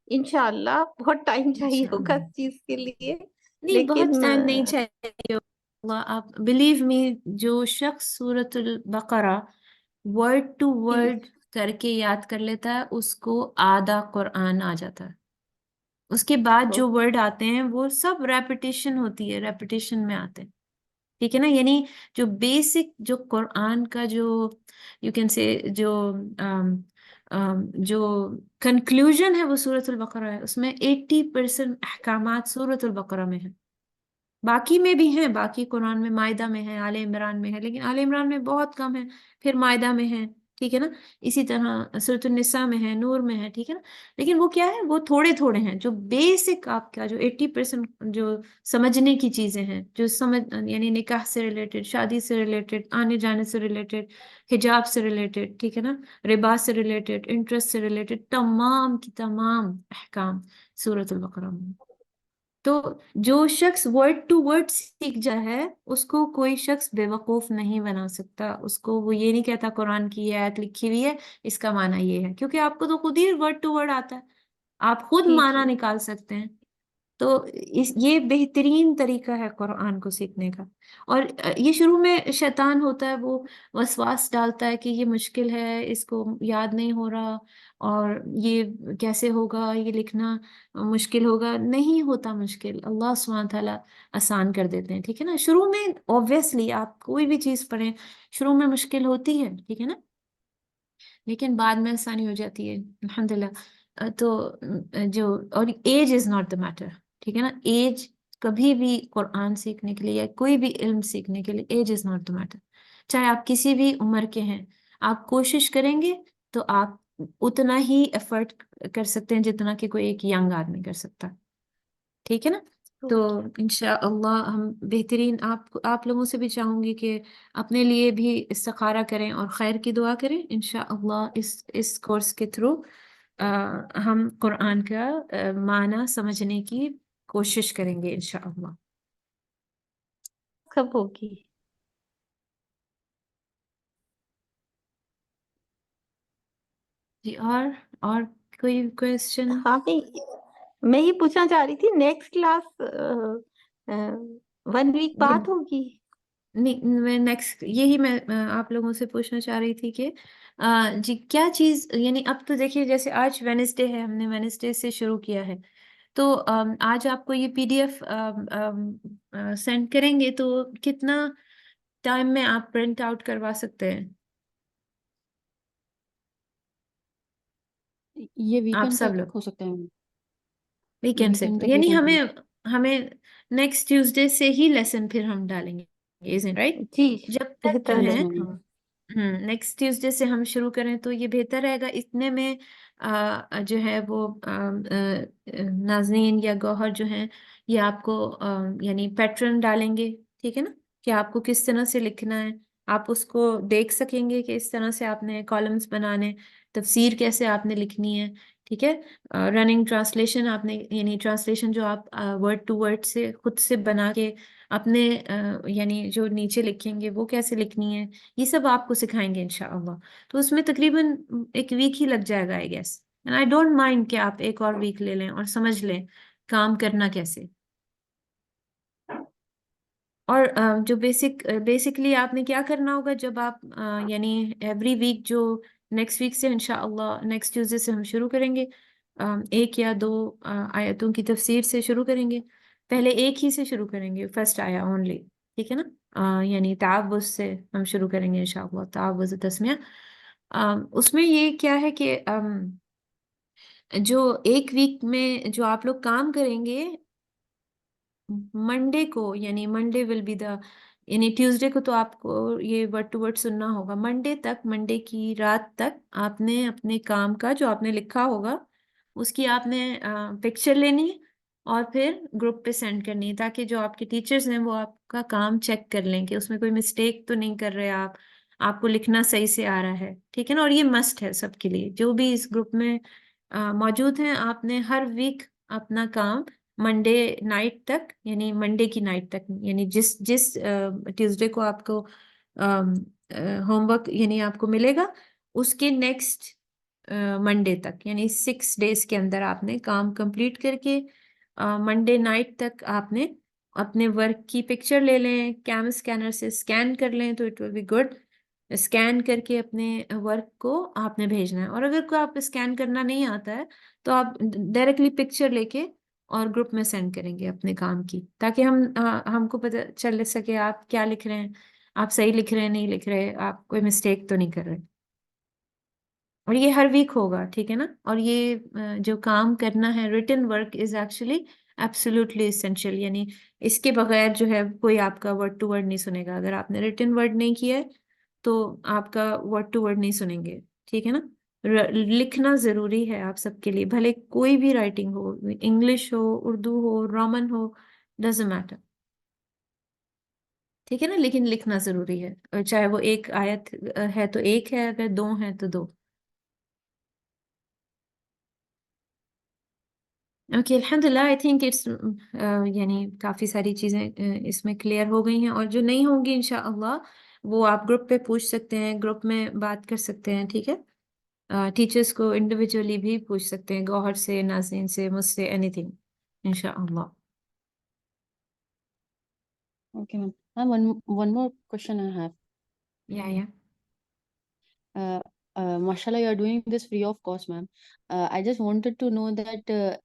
انشاءاللہ بہت ٹائم چاہیے ہوگا اس چیز کے لیے، نہیں بہت لیکن ٹائم نہیں چاہیے. آپ بلیو می، جو شخص سورۃ البقرہ ورڈ ٹو ورڈ کر کے یاد کر لیتا ہے اس کو آدھا قرآن آ جاتا ہے. اس کے بعد جو ورڈ آتے ہیں وہ سب ریپیٹیشن ہوتی ہے، ریپیٹیشن میں آتے ہیں. ٹھیک ہے نا. یعنی جو بیسک جو قرآن کا جو یو کین سے جو کنکلوژن ہے وہ سورۃ البقرہ ہے. اس میں 80% احکامات سورۃ البقرہ میں ہیں. باقی میں بھی ہیں، باقی قرآن میں مائدہ میں ہے، آل عمران میں ہے، لیکن آل عمران میں بہت کم ہے، پھر مائدہ میں ہے. ٹھیک ہے نا. اسی طرح سورۃ النساء میں ہے، نور میں ہے. ٹھیک ہے نا. لیکن وہ کیا ہے، وہ تھوڑے تھوڑے ہیں. جو بیسک آپ کا جو 80% جو سمجھنے کی چیزیں ہیں، جو سمجھ یعنی نکاح سے ریلیٹڈ، شادی سے ریلیٹڈ، آنے جانے سے ریلیٹڈ، حجاب سے ریلیٹڈ، ٹھیک ہے نا، ربا سے ریلیٹڈ، انٹرسٹ سے ریلیٹڈ، تمام کی تمام احکام سورۃ البقرہ میں. تو جو شخص ورڈ ٹو ورڈ سیکھ جا ہے اس کو کوئی شخص بے وقوف نہیں بنا سکتا. اس کو وہ یہ نہیں کہتا قرآن کی یہ آیت لکھی ہوئی ہے اس کا معنی یہ ہے، کیونکہ آپ کو تو خود ہی ورڈ ٹو ورڈ آتا ہے، آپ خود معنی نکال سکتے ہیں. تو یہ بہترین طریقہ ہے قرآن کو سیکھنے کا. اور یہ شروع میں شیطان ہوتا ہے، وہ وسواس ڈالتا ہے کہ یہ مشکل ہے، اس کو یاد نہیں ہو رہا، اور یہ کیسے ہوگا، یہ لکھنا مشکل ہوگا. نہیں ہوتا مشکل، اللہ سبحانہ تعالیٰ آسان کر دیتے ہیں. ٹھیک ہے نا. شروع میں اوبویسلی آپ کوئی بھی چیز پڑھیں شروع میں مشکل ہوتی ہے، ٹھیک ہے نا، لیکن بعد میں آسانی ہو جاتی ہے الحمدللہ. تو جو اور age is not the matter. ٹھیک ہے نا. ایج کبھی بھی قرآن سیکھنے کے لیے یا کوئی بھی علم سیکھنے کے لیے age is not the matter. چاہے آپ کسی بھی عمر کے ہیں، آپ کوشش کریں گے تو آپ اتنا ہی ایفرٹ کر سکتے ہیں جتنا کہ کوئی ایک ینگ آدمی کر سکتا. ٹھیک ہے نا. تو انشاءاللہ ہم بہترین آپ لوگوں سے بھی چاہوں گی کہ اپنے لیے بھی استخارہ کریں اور خیر کی دعا کریں. انشاءاللہ اس کورس کے تھرو ہم قرآن کا معنی سمجھنے کی کوشش کریں گے انشاءاللہ. کب ہوگی؟ جی اور کوئی کویسچن؟ ہاں میں یہ پوچھنا چاہ رہی تھی نیکسٹ کلاس 1 ویک بعد ہوگی؟ نہیں، نیکسٹ یہی میں آپ لوگوں سے پوچھنا چاہ رہی تھی کہ جی کیا چیز، یعنی اب تو دیکھیے جیسے آج وینسڈے ہے، ہم نے وینسڈے سے شروع کیا ہے، تو آج آپ کو یہ PDF سینڈ کریں گے تو کتنا ٹائم میں آپ پرنٹ آؤٹ کروا سکتے ہیں یہ آپ ویکینڈ سب تک لوگ؟ ہو سکتا ہے. ویکینڈ سے ویکینڈ تک یعنی یہ کمپلیٹ. ہمیں نیکسٹ ٹیوزڈے سے ہی لیسن پھر ہم ڈالیں گے، رائٹ؟ جی جب تک بہتر جو ہے. ہے میم. نیکسٹ ٹیوزڈے سے ہم شروع کریں تو یہ بہتر رہے گا. اتنے میں جو ہے وہ ناظرین یا گوہر جو ہیں یہ آپ کو یعنی پیٹرن ڈالیں گے، ٹھیک ہے نا، کہ آپ کو کس طرح سے لکھنا ہے. آپ اس کو دیکھ سکیں گے کہ اس طرح سے آپ نے کالمز بنانے، تفسیر کیسے آپ نے لکھنی ہے. ٹھیک ہے. رننگ ٹرانسلیشن آپ نے، یعنی ٹرانسلیشن جو آپ ورڈ ٹو ورڈ سے خود سے بنا کے اپنے یعنی جو نیچے لکھیں گے وہ کیسے لکھنی ہے، یہ سب آپ کو سکھائیں گے انشاءاللہ. تو اس میں تقریباً 1 ویک ہی لگ جائے گا I guess. I don't mind کہ آپ 1 اور ویک لے لیں اور سمجھ لیں کام کرنا کیسے. اور جو بیسکلی آپ نے کیا کرنا ہوگا جب آپ یعنی ایوری ویک جو نیکسٹ ویک سے انشاءاللہ نیکسٹ ٹیوزڈے سے ہم شروع کریں گے، ایک یا دو آیتوں کی تفسیر سے شروع کریں گے. پہلے ایک ہی سے شروع کریں گے، فرسٹ آیا اونلی، ٹھیک ہے نا. یعنی تعوذ سے ہم شروع کریں گے انشاءاللہ، تعوذ تسمیہ. اس میں یہ کیا ہے کہ جو ایک ویک میں جو آپ لوگ کام کریں گے منڈے کو، یعنی منڈے ول بی دا، یعنی ٹیوزڈے کو تو آپ کو یہ ورڈ ٹو ورڈ سننا ہوگا. منڈے تک، منڈے کی رات تک آپ نے اپنے کام کا جو آپ نے لکھا ہوگا اس کی آپ نے پکچر لینی ہے اور پھر گروپ پہ سینڈ کرنی ہے، تاکہ جو آپ کے ٹیچرز ہیں وہ آپ کا کام چیک کر لیں کہ اس میں کوئی مسٹیک تو نہیں کر رہے آپ کو لکھنا صحیح سے آ رہا ہے، ٹھیک ہے نا. اور یہ مسٹ ہے سب کے لیے جو بھی اس گروپ میں موجود ہیں. آپ نے ہر ویک اپنا کام منڈے نائٹ تک، یعنی منڈے کی نائٹ تک، یعنی جس ٹیوزڈے کو آپ کو ہوم ورک یعنی آپ کو ملے گا اس کے نیکسٹ منڈے تک، یعنی 6 days کے اندر آپ نے کام کمپلیٹ کر کے منڈے نائٹ تک آپ نے اپنے ورک کی پکچر لے لیں، کیم اسکینر سے اسکین کر لیں تو it will be good. Scan کر کے اپنے ورک کو آپ نے بھیجنا ہے. اور اگر کوئی آپ اسکین کرنا نہیں آتا ہے تو آپ ڈائریکٹلی پکچر لے کے اور گروپ میں سینڈ کریں گے اپنے کام کی، تاکہ ہم کو پتہ چل سکے آپ کیا لکھ رہے ہیں، آپ صحیح لکھ رہے ہیں نہیں لکھ رہے، آپ کوئی مسٹیک تو نہیں کر رہے. اور یہ ہر ویک ہوگا، ٹھیک ہے نا. اور یہ جو کام کرنا ہے return work is actually absolutely essential, یعنی اس کے بغیر جو ہے کوئی آپ کا ورڈ ٹو ورڈ نہیں سنے گا. اگر آپ نے ریٹن ورڈ نہیں کیا ہے تو آپ کا ورڈ ٹو ورڈ نہیں سنیں گے، ٹھیک ہے نا. لکھنا ضروری ہے آپ سب کے لیے، بھلے کوئی بھی writing who, English who, Urdu who, Roman who, doesn't matter, ٹھیک ہے نا. لیکن لکھنا ضروری ہے، اور چاہے وہ ایک آیت ہے تو ایک ہے، اگر دو ہیں تو دو. اوکے الحمد للہ. آئی تھنک اٹس یعنی کافی ساری چیزیں اس میں کلیئر ہو گئی ہیں، اور جو نہیں ہوں گی انشاءاللہ وہ آپ گروپ پہ پوچھ سکتے ہیں، گروپ میں بات کر سکتے ہیں، ٹھیک ہے. ٹیچرس کو انڈیویجولی بھی پوچھ سکتے ہیں، گوہر سے، ناظرین سے، مجھ سے، اینی تھنگ انشاءاللہ. Okay, ma'am. Ma'am, one more question I have. یا Mashallah, you are doing this free of cost, ma'am. I just wanted to know that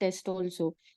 test also.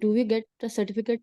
do we get a certificate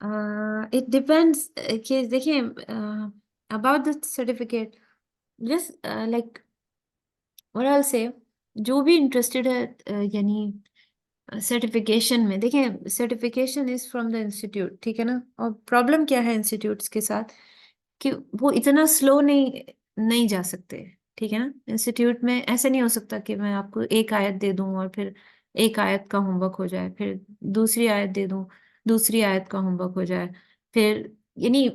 it depends کہ دیکھیں about the certificate, just like what I'll say، جو بھی interested ہے یعنی certification میں، دیکھیں certification is from the institute, ٹھیک ہے نا. اور پرابلم کیا ہے انسٹیٹیوٹس کے ساتھ کہ وہ اتنا سلو نہیں جا سکتے، ٹھیک ہے نا. انسٹیٹیوٹ میں ایسے نہیں ہو سکتا کہ میں آپ کو ایک آیت دے دوں اور پھر ایک آیت کا ہوم ورک ہو جائے، پھر دوسری آیت دے دوں، دوسری آیت کا ہوم ورک ہو جائے، پھر یعنی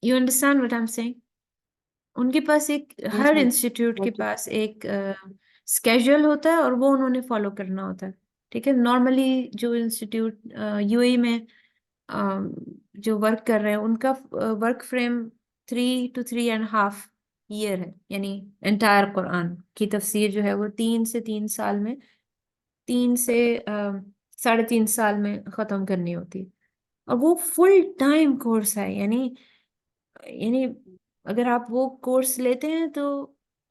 you understand what I am saying. ان کے پاس ایک، Yes, ہر ma'am. انسٹیٹیوٹ کے Got you. پاس ایک اسکیجول ہوتا ہے اور وہ انہوں نے فالو کرنا ہوتا ہے، ٹھیک ہے. نارملی جو انسٹیٹیوٹ یو اے میں جو ورک کر رہے ہیں ان کا ورک فریم 3 to 3.5 year ہے، یعنی انٹائر قرآن کی تفسیر جو ہے وہ 3 سے 3 سال میں، 3 سے 3.5 سال میں ختم کرنی ہوتی ہے. اور وہ فل ٹائم کورس ہے، یعنی اگر آپ وہ کورس لیتے ہیں تو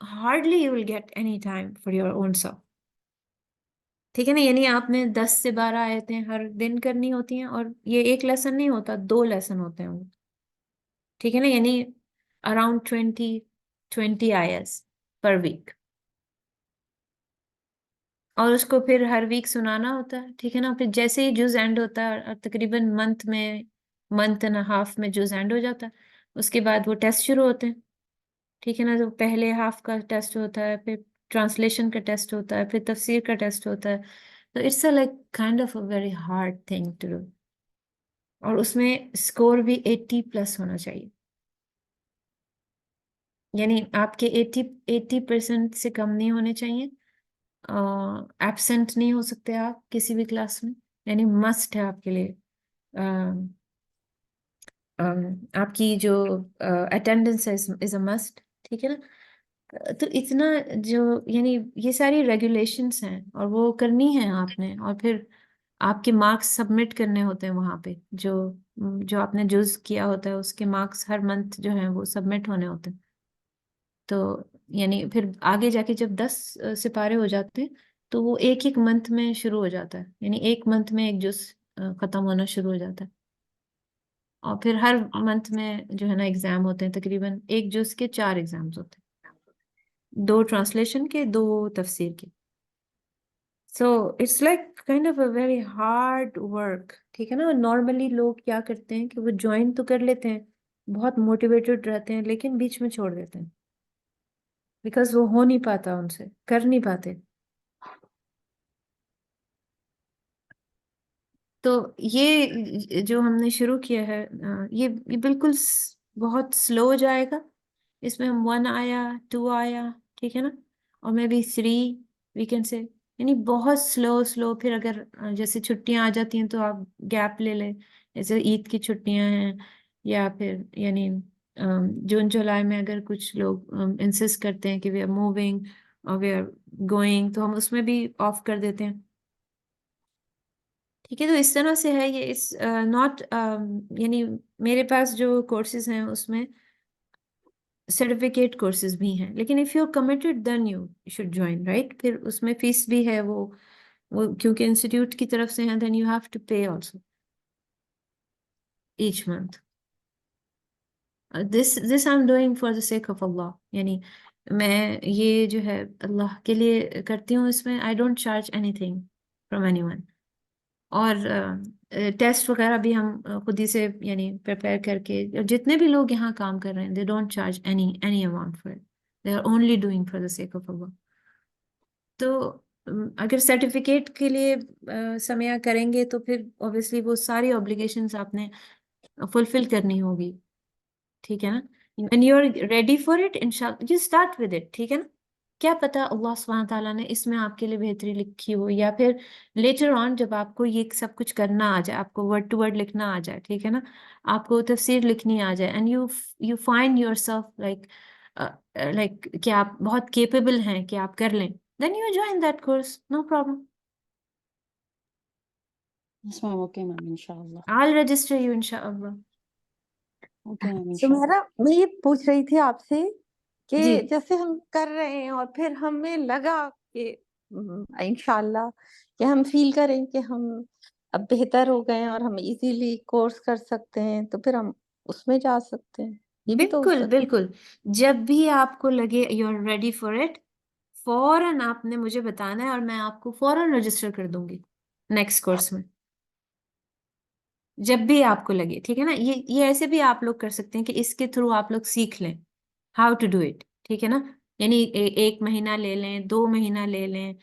hardly you will get any time for your own self, ٹھیک ہے نا. یعنی آپ نے 10 سے 12 آیتیں ہر دن کرنی ہوتی ہیں، اور یہ ایک لیسن نہیں ہوتا، 2 لیسن ہوتے ہیں وہ، ٹھیک ہے نا. یعنی اراؤنڈ 20 آیتس پر ویک، اور اس کو پھر ہر ویک سنانا ہوتا ہے، ٹھیک ہے نا. پھر جیسے ہی جز اینڈ ہوتا ہے، اور تقریباً منتھ اینڈ ہاف میں جز اینڈ ہو جاتا ہے، اس کے بعد وہ ٹیسٹ شروع ہوتے ہیں، ٹھیک ہے نا. تو پہلے ہاف کا ٹیسٹ ہوتا ہے، پھر ٹرانسلیشن کا ٹیسٹ ہوتا ہے، پھر تفسیر کا ٹیسٹ ہوتا ہے. تو it's a like kind of a very hard thing to do. اور اس میں اسکور بھی 80+ ہونا چاہیے، یعنی آپ کے 80% سے کم نہیں ہونے چاہیے. ایبسنٹ نہیں ہو سکتے آپ کسی بھی کلاس میں، یعنی مسٹ ہے آپ کے لیے. آپ کی جو اٹینڈنس ہے از اے مسٹ، ٹھیک ہے نا. تو اتنا جو یعنی یہ ساری ریگولیشنس ہیں اور وہ کرنی ہیں آپ نے، اور پھر آپ کے مارکس سبمٹ کرنے ہوتے ہیں وہاں پہ، جو آپ نے جز کیا ہوتا ہے اس کے مارکس ہر منتھ جو ہیں وہ سبمٹ ہونے ہوتے ہیں. تو یعنی پھر آگے جا کے جب 10 سپارے ہو جاتے ہیں تو وہ ایک ایک منتھ میں شروع ہو جاتا ہے، یعنی ایک منتھ میں ایک جز ختم ہونا شروع ہو جاتا ہے. اور پھر ہر منتھ میں جو ہے نا ایگزام ہوتے ہیں، تقریباً ایک جز کے 4 ایگزامز ہوتے ہیں، 2 ٹرانسلیشن کے، 2 تفسیر کے. So it's like kind of a very hard work. ٹھیک ہے نا. نارملی لوگ کیا کرتے ہیں کہ وہ جوائن تو کر لیتے ہیں، بہت موٹیویٹڈ رہتے ہیں، لیکن بیچ میں چھوڑ دیتے ہیں بیکاز وہ ہو نہیں پاتا، ان سے کر نہیں پاتے. تو یہ جو ہم نے شروع کیا ہے یہ بالکل بہت سلو جائے گا. اس میں ہم 1 آیا، 2 آیا، ٹھیک ہے نا، اور میں بھی 3 وی کین سے، یعنی بہت سلو. پھر اگر جیسے چھٹیاں آ جاتی ہیں تو آپ گیپ لے لیں، جیسے عید کی چھٹیاں ہیں، یا پھر یعنی جون جولائی میں اگر کچھ لوگ انسسٹ کرتے ہیں کہ وی آر موونگ اور وی آر گوئنگ، تو ہم اس میں بھی آف کر دیتے ہیں. ٹھیک ہے. تو اس طرح سے ہے یہ. اس ناٹ یعنی میرے پاس جو کورسز ہیں اس میں سرٹیفکیٹ کورسز بھی ہیں، لیکن if you are committed then you should join, right. پھر اس میں فیس بھی ہے، وہ کیونکہ انسٹیٹیوٹ کی طرف سے ہیں، then you have to pay also each month. This I am doing for the sake of اللہ. یعنی میں یہ جو ہے اللہ کے لیے کرتی ہوں. اس میں I don't charge any thing from any one. اور ٹیسٹ وغیرہ بھی ہم خود ہی سے یعنی پریپیئر کر کے، جتنے بھی لوگ یہاں کام کر رہے ہیں they don't charge any amount for it, they are only doing for the sake of اللہ. تو اگر سرٹیفکیٹ کے لیے سمیہ کریں گے تو پھر اوبیسلی وہ ساری اوبلیگیشنز آپ نے فلفل کرنی ہوگی. ٹھیک ہے نا. when you are ready for it inshallah you start with it. ٹھیک ہے نا. کیا پتا اللہ سبحانہ تعالیٰ نے اس میں آپ کے لیے بہتری لکھی ہو، یا پھر لیٹر آن جب آپ کو یہ سب کچھ کرنا آ جائے، آپ کو ورڈ ٹو ورڈ لکھنا آ جائے، ٹھیک ہے نا، آپ کو تفسیر لکھنی آ جائے، and you find your self like کہ آپ بہت کیپیبل ہیں کہ آپ کر لیں، then you join that course, no problem. Yes, ma'am. Okay, ma'am. Inshallah. I'll register you inshallah. Okay, ma'am. Inshallah. Samira, میں یہ پوچھ رہی تھی آپ سے کہ جی جیسے ہم کر رہے ہیں اور پھر ہمیں لگا کہ انشاءاللہ کہ ہم فیل کریں کہ ہم اب بہتر ہو گئے ہیں اور ہم ایزیلی کورس کر سکتے ہیں، تو پھر ہم اس میں جا سکتے ہیں. یہ بھی تو ہو بالکل سکتا ہے. بالکل. جب بھی آپ کو لگے you are ready for it, فوراً آپ نے مجھے بتانا ہے اور میں آپ کو فوراً رجسٹر کر دوں گی نیکسٹ کورس میں، جب بھی آپ کو لگے. ٹھیک ہے نا. یہ ایسے بھی آپ لوگ کر سکتے ہیں کہ اس کے تھرو آپ لوگ سیکھ لیں ہاؤ ٹو ڈو اٹ. ٹھیک ہے نا. یعنی 1 مہینہ لے لیں، 2 مہینہ لے لیں،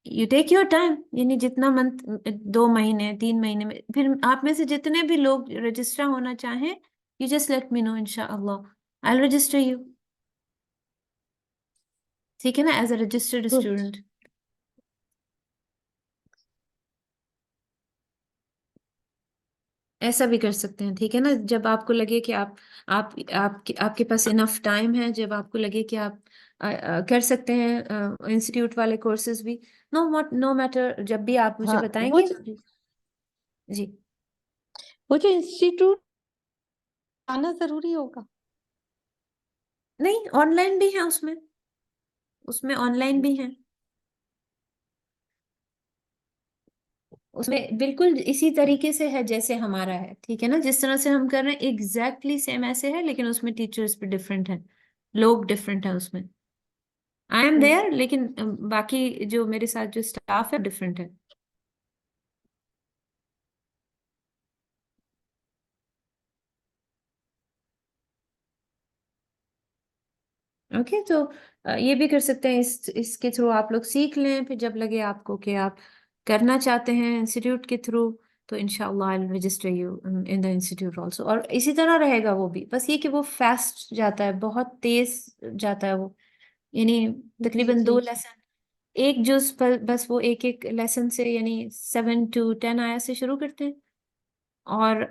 یو ٹیک یور ٹائم. یعنی جتنا منتھ، 2 مہینے، 3 مہینے میں، پھر آپ میں سے جتنے بھی لوگ رجسٹر ہونا چاہیں، یو جسٹ لیٹ می نو انشاءاللہ آئی رجسٹر یو. ٹھیک ہے نا. As a registered Good. Student. ایسا بھی کر سکتے ہیں. ٹھیک ہے نا. جب آپ کو لگے کہ آپ کے پاس انف ٹائم ہے، جب آپ کو لگے کہ آپ کر سکتے ہیں انسٹیٹیوٹ والے کورسز بھی، نو میٹر، جب بھی آپ مجھے ہاں، بتائیں وہ گے. جی. جو انسٹیٹیوٹ آنا ضروری ہوگا. نہیں، آن لائن بھی ہیں اس میں آن لائن بھی ہیں. اس میں بالکل اسی طریقے سے ہے جیسے ہمارا ہے. ٹھیک ہے نا. جس طرح سے ہم کر رہے ہیں ایگزیکٹلی سیم ایسے ہے، لیکن اس میں ٹیچرز بھی ڈفرینٹ ہیں، لوگ ڈفرینٹ ہیں اس میں. آئی ایم دیئر، لیکن باقی جو میرے ساتھ جو اسٹاف ہے ڈفرینٹ ہے. اوکے. تو یہ بھی کر سکتے ہیں. اس کے تھرو آپ لوگ سیکھ لیں. پھر جب لگے آپ کو کہ آپ کرنا چاہتے ہیں انسٹیٹیوٹ کے تھرو، تو انشاءاللہ I'll register you in the institute also. اور اسی طرح رہے گا وہ بھی، بس یہ کہ وہ فاسٹ جاتا ہے، بہت تیز جاتا ہے وہ. یعنی تقریباً 2 لیسن، ایک جز پر بس وہ ایک لیسن سے، یعنی 7 to 10 آیا سے شروع کرتے ہیں. اور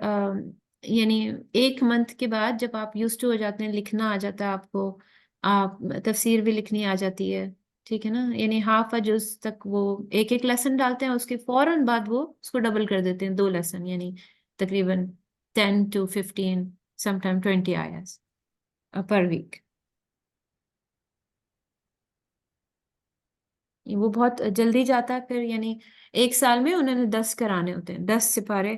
یعنی 1 منتھ کے بعد جب آپ یوز ٹو ہو جاتے ہیں، لکھنا آ جاتا ہے آپ کو، آپ تفسیر بھی لکھنی آ جاتی ہے، ٹھیک ہے نا، یعنی ہاف جز تک وہ ایک ایک لیسن ڈالتے ہیں، اس کے فوراً بعد وہ اس کو ڈبل کر دیتے ہیں 2 لیسن، یعنی تقریباً 10 to 15 سم ٹائم 20 آیاز پر ویک. وہ بہت جلدی جاتا ہے پھر، یعنی ایک سال میں انہوں نے 10 کرانے ہوتے ہیں، 10 سپارے،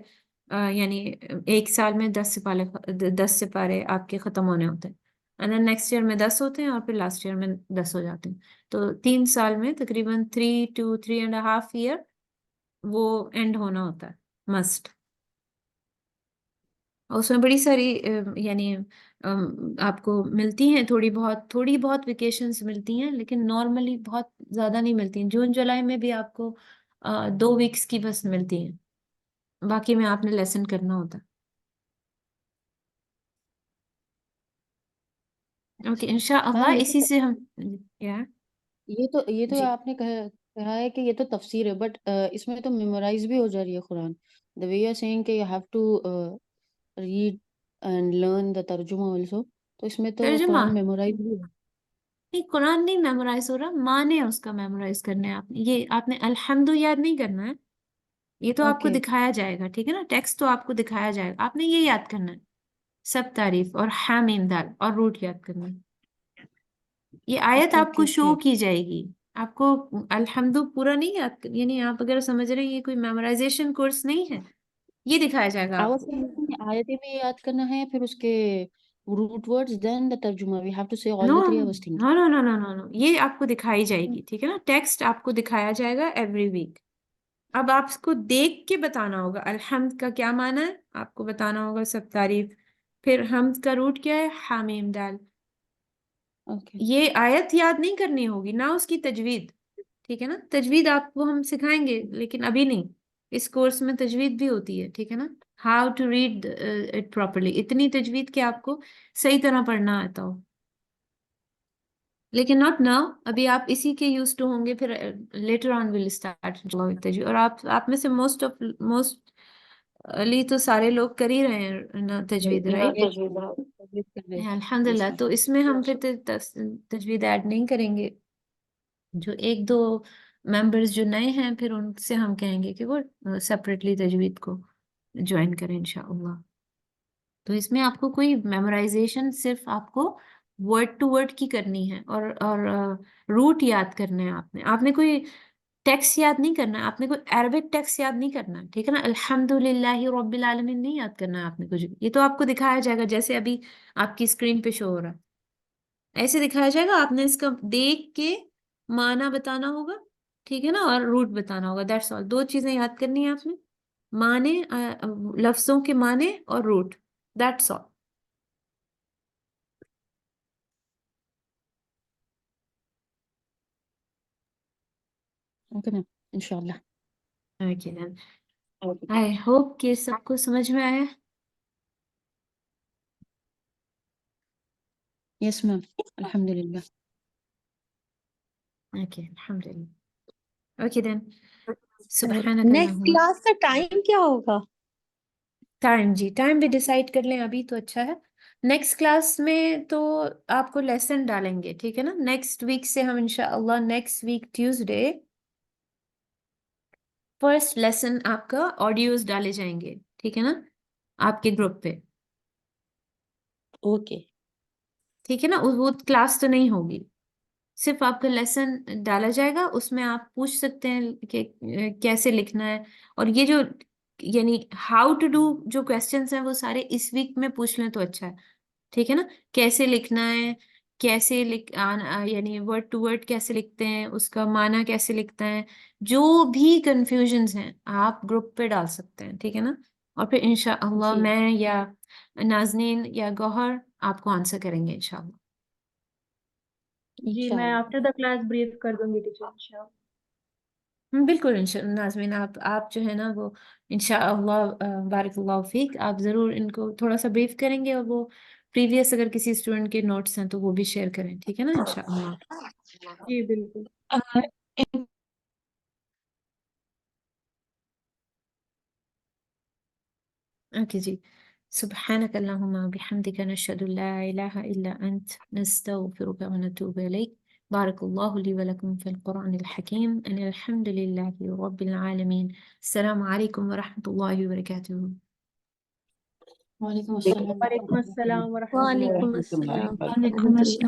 یعنی ایک سال میں 10 سپارے آپ کے ختم ہونے ہوتے ہیں، اینڈ دین نیکسٹ ایئر میں 10 ہوتے ہیں، اور پھر لاسٹ ایئر میں 10 ہو جاتے ہیں. تو 3 سال میں تقریباً 3 to 3.5 ایئر وہ اینڈ ہونا ہوتا ہے مسٹ. اور اس میں بڑی ساری یعنی آپ کو ملتی ہیں تھوڑی بہت ویکیشنز ملتی ہیں، لیکن نارملی بہت زیادہ نہیں ملتی ہیں. جون جولائی میں بھی آپ کو 2 ویکس کی بس ملتی ہیں، باقی میں آپ نے لیسن کرنا ہوتا ہے. اوکے انشاءاللہ میم اسی سے ہم یا یہ تو جی آپ نے کہا ہے کہ یہ تو تفسیر ہے، بٹ اس میں تو میمورائز بھی ہو جا رہی ہے قرآن. The way you are saying کہ you have to read and learn the ترجمہ آلسو، تو اس میں تو ترجمہ قرآن میمورائز بھی ہے. نہیں، قرآن نہیں میمورائز ہو رہا، معنی اس کا میمورائز کرنا ہے. آپ نے الحمد یاد نہیں کرنا ہے، یہ تو آپ کو اوکے دکھایا جائے گا، ٹھیک ہے نا، ٹیکسٹ تو آپ کو دکھایا جائے گا، آپ نے یہ یاد کرنا ہے، سب تعریف اور حامیم دال اور روٹ یاد کرنا ہے. یہ آیت اوکے آپ کو اوکے شو اوکے. کی جائے گی، آپ کو الحمد پورا نہیں یاد یعنی آپ اگر سمجھ رہے ہیں یہ کوئی میمورائزیشن کورس نہیں ہے، یہ دکھایا جائے گا آپ آواز کو. آیتیں بھی یاد کرنا ہے، پھر اس کے روٹ ورڈز دین دا ترجمہ، وی have to say no all the three I was no thinking. No no no no no یہ آپ کو دکھائی جائے گی، ٹھیک ہے نا، ٹیکسٹ آپ کو دکھایا جائے گا ایوری ویک. اب آپ کو دیکھ کے بتانا ہوگا الحمد کا کیا معنی ہے، آپ کو بتانا ہوگا سب تعریف، پھر حمد کا روٹ کیا ہے، حامیم دال. اوکے یہ آیت یاد نہیں کرنی ہوگی، نہ اس کی تجوید، ٹھیک ہے نا. تجوید آپ کو ہم سکھائیں گے لیکن ابھی نہیں، اس کورس میں تجوید بھی ہوتی ہے، ٹھیک ہے نا، how to read it properly, اتنی تجوید کہ آپ کو صحیح طرح پڑھنا آتا ہو. لیکن ناٹ ناؤ، ابھی آپ اسی کے یوز ٹو ہوں گے، پھر لیٹر آن ول اسٹارٹ تجوید. اور آپ میں سے موسٹ علی تو سارے لوگ کر ہی رہے ہیں نا تجوید، رائٹ؟ الحمد للہ. تو اس میں ہم پھر تجوید ایڈ نہیں کریں گے. جو 1-2 ممبرز جو نئے ہیں پھر ان سے ہم کہیں گے کہ وہ سپریٹلی تجوید کو جوائن کریں انشاءاللہ. تو اس میں آپ کو کوئی میمورائزیشن صرف آپ کو ورڈ ٹو ورڈ کی کرنی ہے، اور روٹ یاد کرنا ہے. آپ نے کوئی ٹیکسٹ یاد نہیں کرنا ہے، آپ نے کوئی عربک ٹیکسٹ یاد نہیں کرنا ہے، ٹھیک ہے نا. الحمد للہ رب العالمین نہیں یاد کرنا ہے آپ نے کچھ بھی، یہ تو آپ کو دکھایا جائے گا جیسے ابھی آپ کی اسکرین پہ شو ہو رہا ہے، ایسے دکھایا جائے گا. آپ نے اس کا دیکھ کے معنی بتانا ہوگا، ٹھیک ہے نا، اور روٹ بتانا ہوگا. That's all. 2 چیزیں یاد کرنی ہیں آپ نے، معنی، لفظوں کے معنی اور root, that's all. Okay ma'am انشاءاللہ. اوکے دین، آئی ہوپ کہ سب کو سمجھ میں آیا. یس میم الحمد للہ. اوکے الحمد للہ. اوکے دین، سبحانک نیکسٹ اللہم. کلاس کا ٹائم کیا ہوگا؟ ٹائم، جی ٹائم بھی ڈیسائیڈ کر لیں ابھی تو اچھا ہے. نیکسٹ کلاس میں تو آپ کو لیسن ڈالیں گے، ٹھیک ہے نا. نیکسٹ ویک سے ہم انشاءاللہ next week Tuesday first lesson آپ کا آڈیوز ڈالے جائیں گے، ٹھیک ہے نا، آپ کے گروپ پہ، اوکے ٹھیک ہے نا. وہ کلاس تو نہیں ہوگی، صرف آپ کا لیسن ڈالا جائے گا. اس میں آپ پوچھ سکتے ہیں کہ کیسے لکھنا ہے، اور یہ جو یعنی ہاؤ ٹو ڈو جو کویسچنس ہیں وہ سارے اس ویک میں پوچھ لیں تو اچھا ہے، ٹھیک ہے نا. کیسے لکھنا ہے، کیسے یعنی ورڈ ٹو ورڈ کیسے لکھتے ہیں، اس کا معنی کیسے لکھتا ہے، جو بھی کنفیوژنز ہیں آپ گروپ پہ ڈال سکتے ہیں، ٹھیک ہے نا. اور پھر انشاءاللہ جی میں یا نازنین یا گوہر آپ کو آنسر کریں گے انشاءاللہ. جی میں انشاءاللہ. آفٹر دا کلاس بریف کر دوں گی ٹیچر انشاءاللہ. بالکل ناظمین، آپ جو ہے نا وہ انشاءاللہ بارک اللہ فیک، آپ ضرور ان کو تھوڑا سا بریف کریں گے، اور وہ پریویس اگر کسی اسٹوڈنٹ کے نوٹس ہیں تو وہ بھی شیئر کریں، ٹھیک ہے نا انشاءاللہ. جی بالکل. اوکے جی. سبحانك اللهم وبحمدك نشهد أن لا إله إلا أنت نستغفرك ونتوب إليك. بارك الله لي ولكم في القرآن الحكيم. أن الحمد لله رب العالمين. السلام عليكم ورحمة الله وبركاته. وعلیکم السلام وعلیکم السلام ورحمۃ اللہ وعلیکم ورحمۃ اللہ السلام وبرکاتہ. ورحمۃ اللہ.